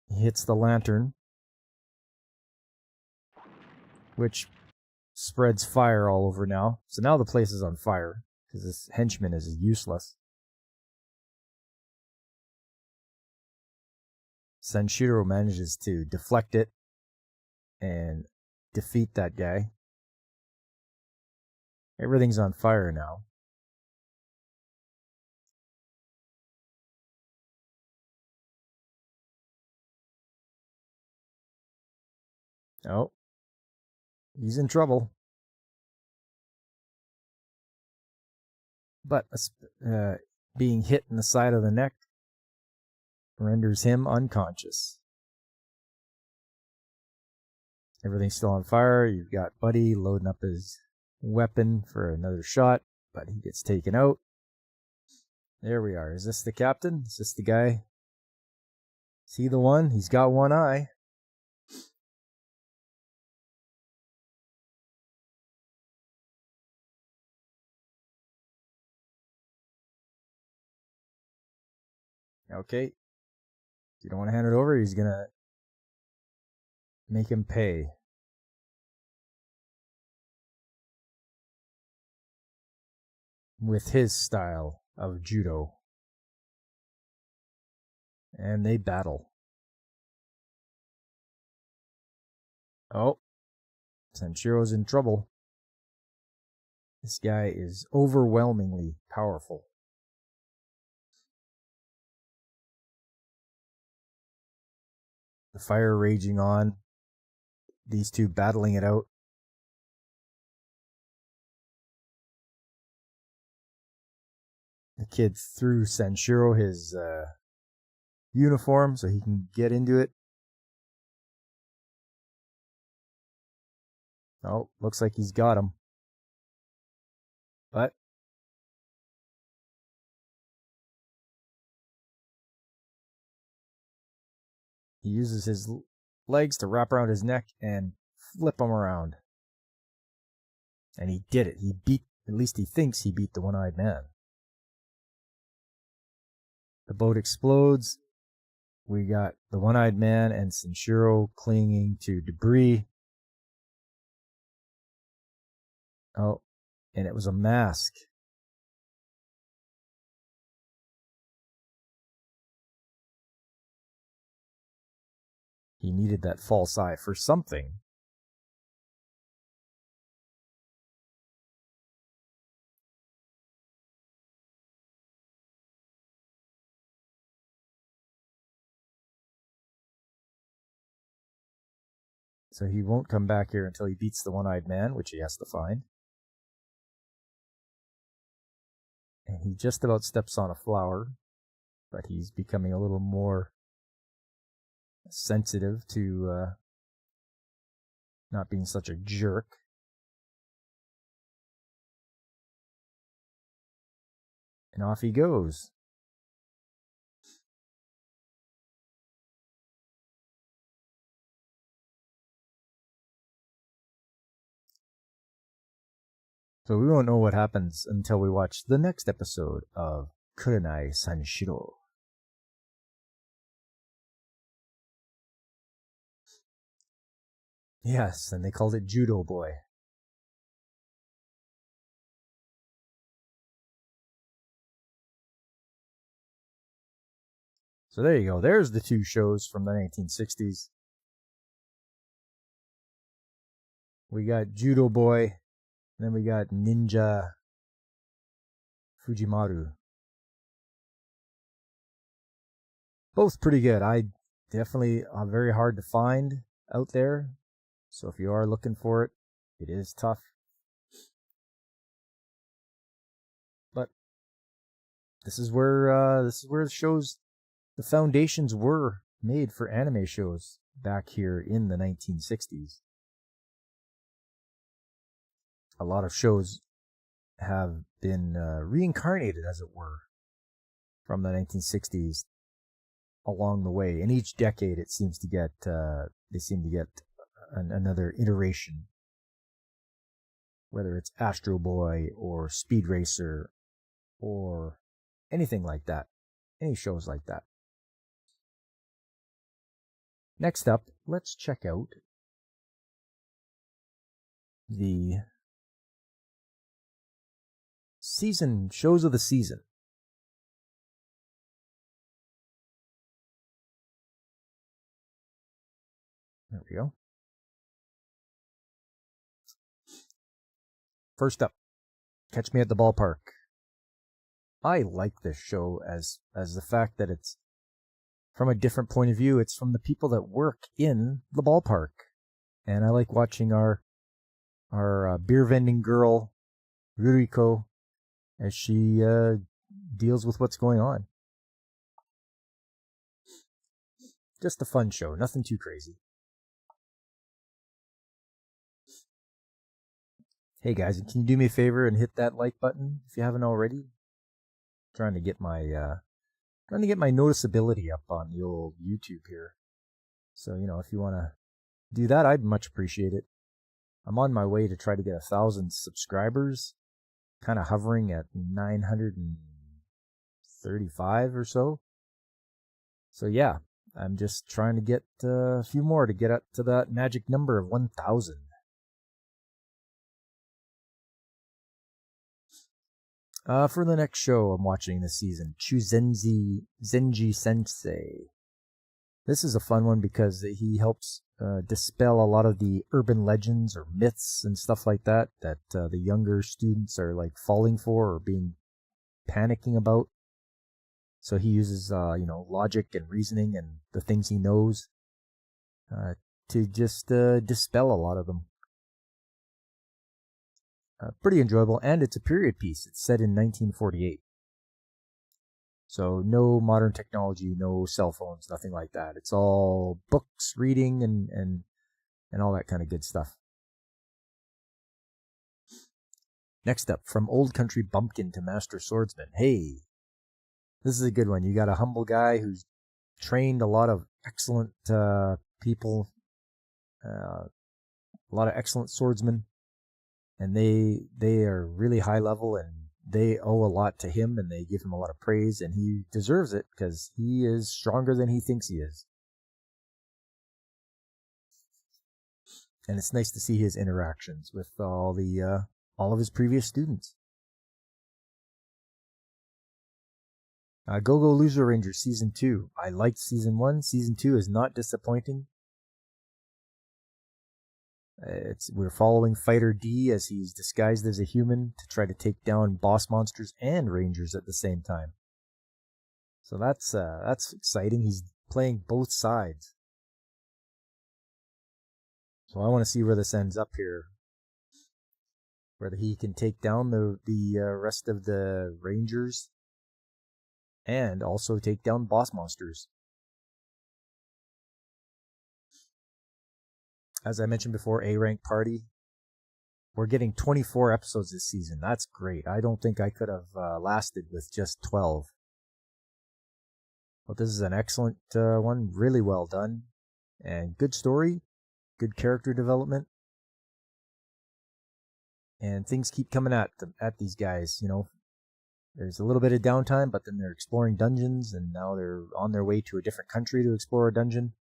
He hits the lantern, which spreads fire all over now. So now the place is on fire because this henchman is useless. Sanshiro manages to deflect it and defeat that guy. Everything's on fire now. Oh, he's in trouble. But being hit in the side of the neck renders him unconscious. Everything's still on fire. You've got Buddy loading up his weapon for another shot, but he gets taken out. There we are. Is this the captain? Is this the guy? Is he the one? He's got one eye. Okay. You don't want to hand it over, he's going to make him pay. With his style of judo. And they battle. Oh. Senshiro's in trouble. This guy is overwhelmingly powerful. The fire raging on. These two battling it out. The kid threw Sanshiro his uniform so he can get into it. Oh, looks like he's got him. But he uses his legs to wrap around his neck and flip him around. And he did it. He beat, at least he thinks he beat the one-eyed man. The boat explodes. We got the one-eyed man and Sanshiro clinging to debris. Oh, and it was a mask. He needed that false eye for something. So he won't come back here until he beats the one-eyed man, which he has to find. And he just about steps on a flower, but he's becoming a little more sensitive to not being such a jerk. And off he goes. So we won't know what happens until we watch the next episode of Kurenai Sanshiro. Yes, and they called it Judo Boy. So there you go. There's the two shows from the 1960s. We got Judo Boy, then we got Ninja Fujimaru. Both pretty good. I definitely are very hard to find out there. So if you are looking for it, it is tough. This is where the foundations were made for anime shows back here in the 1960s. A lot of shows have been reincarnated, as it were, from the 1960s along the way. In each decade, it seems to get another iteration, whether it's Astro Boy or Speed Racer or anything like that, any shows like that. Next up, let's check out the shows of the season. There we go. First up, Catch Me at the Ballpark. I like this show as the fact that it's from a different point of view. It's from the people that work in the ballpark. And I like watching our beer vending girl, Ruriko, as she deals with what's going on. Just a fun show, nothing too crazy. Hey guys, can you do me a favor and hit that like button if you haven't already? Trying to get my noticeability up on the old YouTube here. So, if you want to do that, I'd much appreciate it. I'm on my way to try to get 1,000 subscribers, kind of hovering at 935 or so. So yeah, I'm just trying to get a few more to get up to that magic number of 1,000. For the next show I'm watching this season, Zenji Sensei. This is a fun one because he helps dispel a lot of the urban legends or myths and stuff like that the younger students are like falling for or panicking about. So he uses logic and reasoning and the things he knows to just dispel a lot of them. Pretty enjoyable, and it's a period piece. It's set in 1948. So no modern technology, no cell phones, nothing like that. It's all books, reading, and all that kind of good stuff. Next up, From Old Country Bumpkin to Master Swordsman. Hey, this is a good one. You got a humble guy who's trained a lot of excellent people, a lot of excellent swordsmen. And they are really high level, and they owe a lot to him, and they give him a lot of praise, and he deserves it because he is stronger than he thinks he is. And it's nice to see his interactions with all of his previous students. Go-Go Loser Rangers Season 2. I liked Season 1. Season 2 is not disappointing. We're following Fighter D as he's disguised as a human to try to take down boss monsters and rangers at the same time. So that's exciting. He's playing both sides. So I want to see where this ends up here. Whether he can take down the rest of the rangers and also take down boss monsters. As I mentioned before, A-Rank Party. We're getting 24 episodes this season. That's great. I don't think I could have lasted with just 12. But this is an excellent one. Really well done. And good story. Good character development. And things keep coming at these guys, There's a little bit of downtime, but then they're exploring dungeons, and now they're on their way to a different country to explore a dungeon.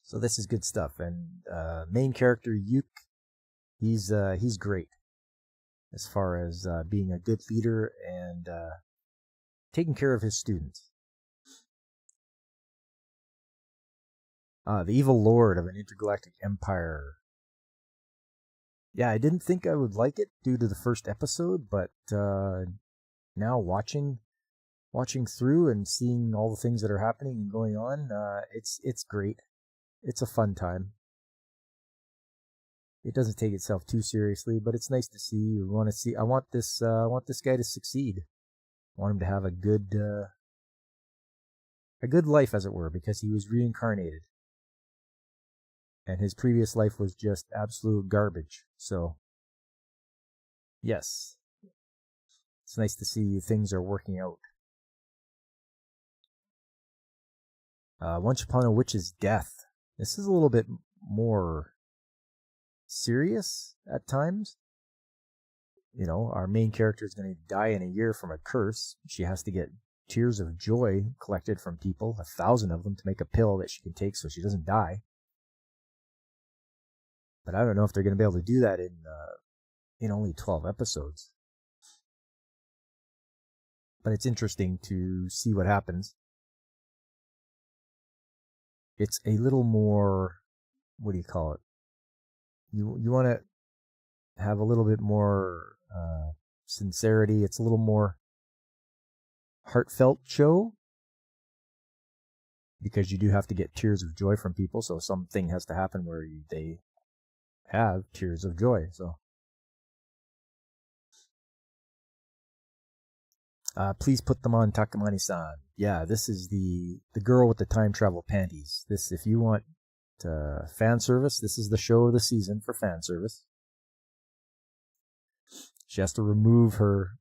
So this is good stuff, and main character Yuk, he's great as far as being a good leader and taking care of his students. The evil lord of an intergalactic empire. Yeah, I didn't think I would like it due to the first episode, but now watching through and seeing all the things that are happening and going on, it's great. It's a fun time. it doesn't take itself too seriously, but it's nice to see. You want to see. I want this guy to succeed. I want him to have a good life, as it were, because he was reincarnated, and his previous life was just absolute garbage. So, yes, it's nice to see things are working out. Once Upon a Witch's Death. This is a little bit more serious at times. You know, our main character is going to die in a year from a curse. She has to get tears of joy collected from people, 1,000 of them, to make a pill that she can take so she doesn't die. But I don't know if they're going to be able to do that in only 12 episodes. But it's interesting to see what happens. It's a little more, what do you call it? You want to have a little bit more sincerity. It's a little more heartfelt show, because you do have to get tears of joy from people. So something has to happen where they have tears of joy. So please put them on, Takamani-san. Yeah, this is the girl with the time travel panties. This, if you want fan service, this is the show of the season for fan service. She has to remove her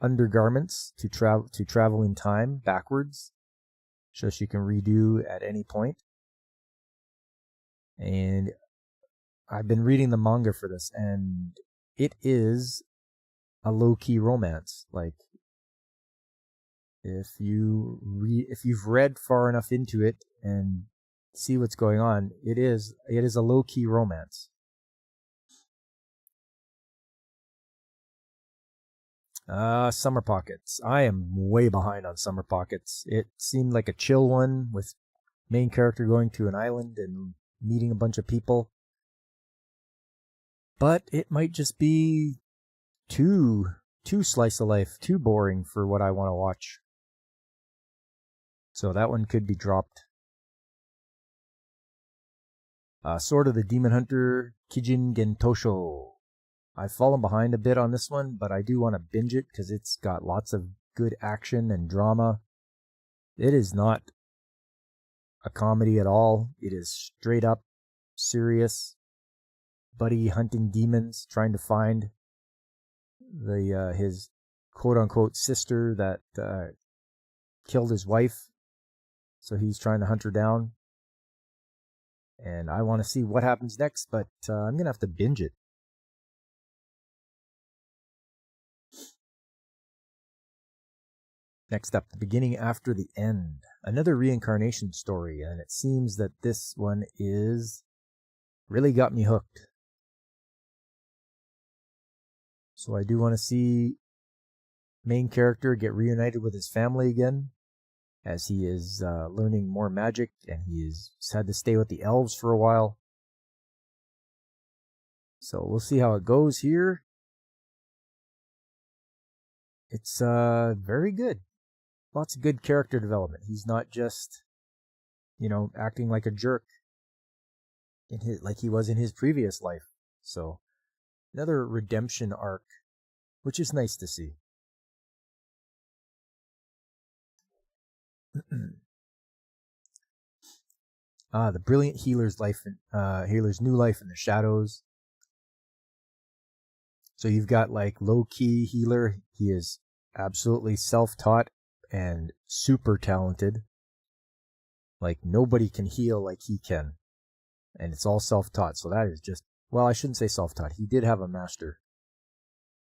undergarments to travel in time backwards, so she can redo at any point. And I've been reading the manga for this, and it is a low-key romance. Like, if you've read far enough into it and see what's going on, it is a low-key romance. Summer Pockets. I am way behind on Summer Pockets. It seemed like a chill one, with main character going to an island and meeting a bunch of people. But it might just be too slice of life, too boring for what I want to watch. So that one could be dropped. Sword of the Demon Hunter, Kijin Gentosho. I've fallen behind a bit on this one, but I do want to binge it because it's got lots of good action and drama. It is not a comedy at all. It is straight up serious. Buddy hunting demons, trying to find his quote-unquote sister that killed his wife. So he's trying to hunt her down. And I want to see what happens next, but I'm going to have to binge it. Next up, The Beginning After the End. Another reincarnation story, and it seems that this one is really got me hooked. So I do want to see main character get reunited with his family again, as he is learning more magic, and he's had to stay with the elves for a while. So we'll see how it goes here. It's very good. Lots of good character development. He's not just, acting like a jerk like he was in his previous life. So another redemption arc, which is nice to see. The Brilliant Healer's New Life in the Shadows. So you've got like low-key healer. He is absolutely self-taught and super talented. Like, nobody can heal like he can. And it's all self-taught. So that is just, well, I shouldn't say self-taught. He did have a master,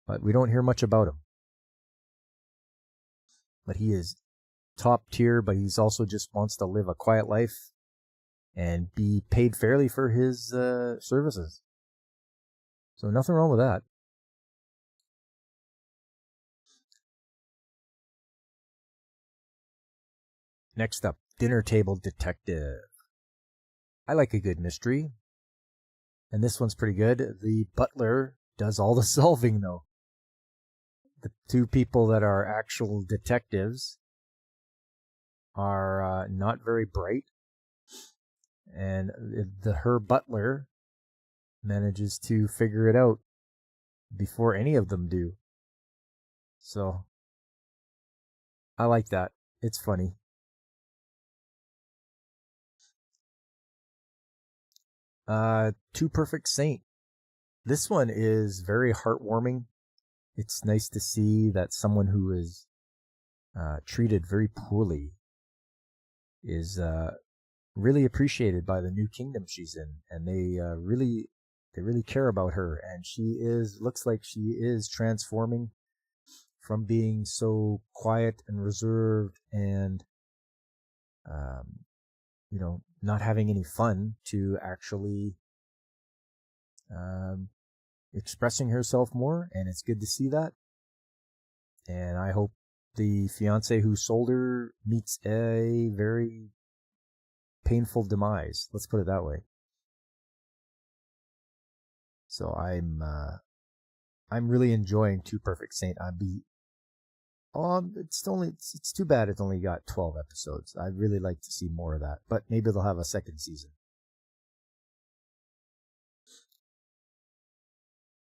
but we don't hear much about him. But he is top tier, but he's also just wants to live a quiet life and be paid fairly for his services. So nothing wrong with that. Next up, Dinner Table Detective. I like a good mystery, and this one's pretty good. The butler does all the solving, though. The two people that are actual detectives are not very bright, and her butler, manages to figure it out before any of them do. So, I like that. It's funny. Too Perfect Saint. This one is very heartwarming. It's nice to see that someone who is treated very poorly is really appreciated by the new kingdom she's in, and they really care about her, and looks like she is transforming from being so quiet and reserved and not having any fun to actually expressing herself more, and it's good to see that. And I hope the fiance who sold her meets a very painful demise. Let's put it that way. So I'm really enjoying Two Perfect Saint. It's too bad it's only got 12 episodes. I'd really like to see more of that, but maybe they'll have a second season.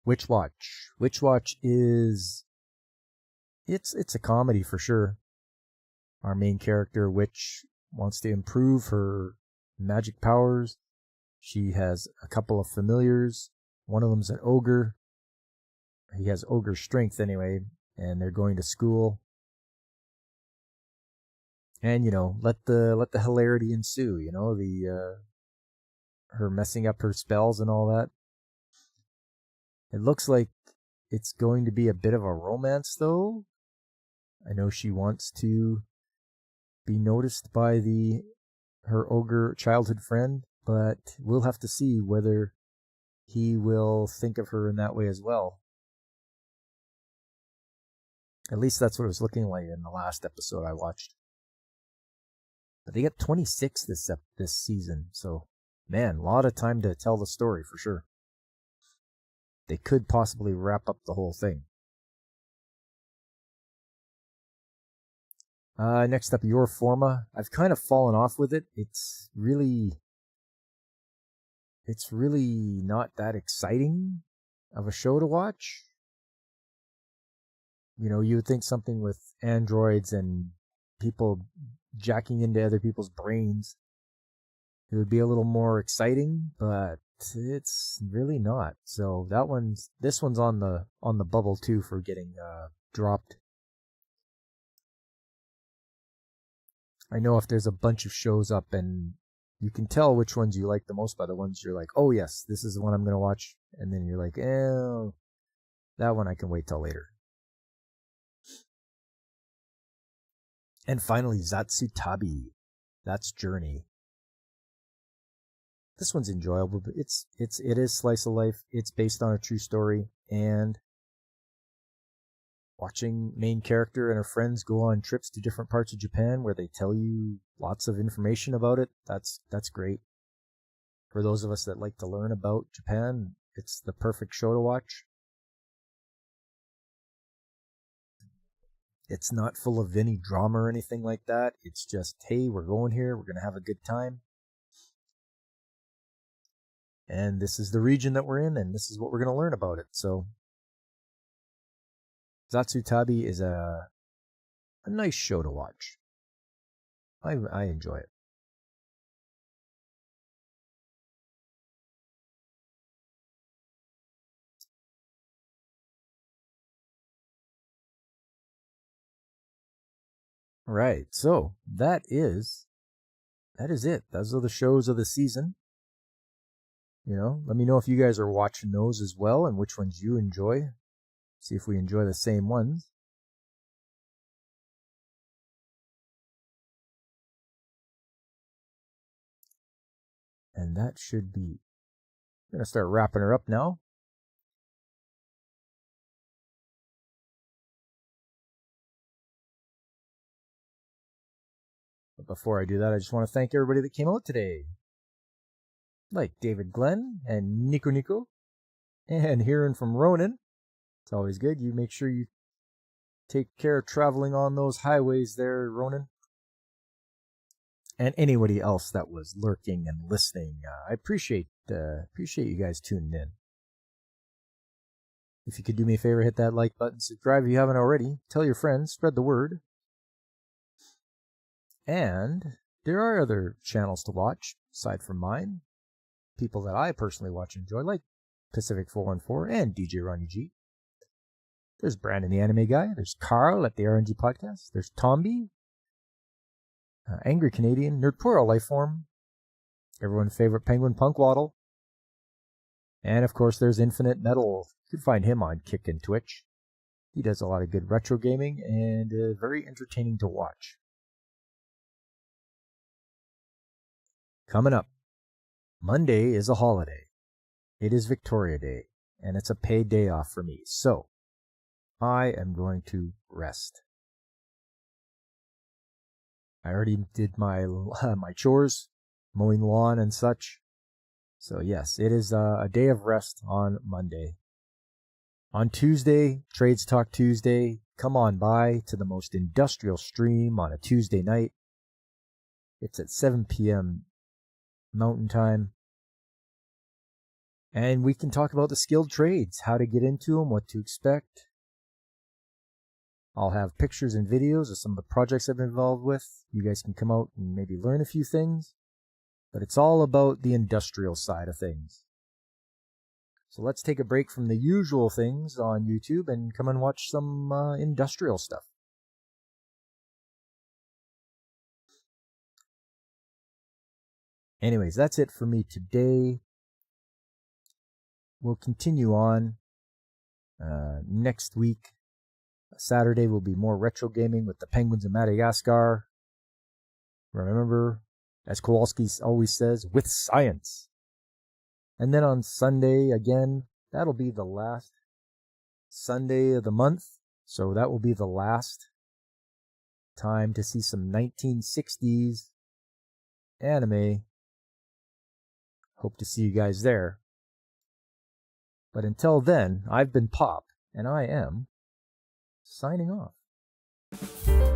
Witch Watch. Witch Watch is it's a comedy for sure. Our main character, Witch, wants to improve her magic powers. She has a couple of familiars. One of them's an ogre. He has ogre strength anyway, and they're going to school. And let the hilarity ensue. Her messing up her spells and all that. It looks like it's going to be a bit of a romance, though. I know she wants to be noticed by her ogre childhood friend, but we'll have to see whether he will think of her in that way as well. At least that's what it was looking like in the last episode I watched. But they got 26 this season, so man, a lot of time to tell the story for sure. They could possibly wrap up the whole thing. Next up, Your Forma. I've kind of fallen off with it. It's really not that exciting of a show to watch. You would think something with androids and people jacking into other people's brains, it would be a little more exciting, but it's really not. So this one's on the bubble too for getting dropped. I know if there's a bunch of shows up and you can tell which ones you like the most by the ones you're like, oh yes, this is the one I'm going to watch. And then you're like, that one I can wait till later. And finally, Zatsutabi. That's Journey. This one's enjoyable, but it is slice of life. It's based on a true story, and watching main character and her friends go on trips to different parts of Japan where they tell you lots of information about it, that's great. For those of us that like to learn about Japan, it's the perfect show to watch. It's not full of any drama or anything like that. It's just, hey, we're going here, we're going to have a good time. And this is the region that we're in, and this is what we're going to learn about it. So, Zatsutabi is a nice show to watch. I enjoy it. Right, so that is it. Those are the shows of the season. Let me know if you guys are watching those as well and which ones you enjoy. See if we enjoy the same ones. And that should be... I'm going to start wrapping her up now. But before I do that, I just want to thank everybody that came out today. Like David Glenn and Nico, and hearing from Ronan. It's always good. You make sure you take care of traveling on those highways there, Ronan. and anybody else that was lurking and listening. I appreciate you guys tuning in. If you could do me a favor, hit that like button, subscribe if you haven't already, tell your friends, spread the word. And there are other channels to watch aside from mine. People that I personally watch and enjoy, like Pacific 414 and DJ Ronnie G. There's Brandon the Anime Guy. There's Carl at the RNG Podcast. There's Tomby, Angry Canadian, Nerdporo Lifeform, everyone's favorite Penguin Punk Waddle. And of course, there's Infinite Metal. You can find him on Kick and Twitch. He does a lot of good retro gaming and very entertaining to watch. Coming up, Monday is a holiday. It is Victoria Day, and it's a paid day off for me. So, I am going to rest. I already did my chores, mowing lawn and such. So yes, it is a day of rest on Monday. On Tuesday, Trades Talk Tuesday. Come on by to the most industrial stream on a Tuesday night. It's at 7 p.m. Mountain Time. And we can talk about the skilled trades, how to get into them, what to expect. I'll have pictures and videos of some of the projects I've been involved with. You guys can come out and maybe learn a few things. But it's all about the industrial side of things. So let's take a break from the usual things on YouTube and come and watch some industrial stuff. Anyways, that's it for me today. We'll continue on next week. Saturday will be more retro gaming with the Penguins of Madagascar. Remember, as Kowalski always says, with science. And then on Sunday, again, that'll be the last Sunday of the month. So that will be the last time to see some 1960s anime. Hope to see you guys there. But until then, I've been Pop, and I am signing off.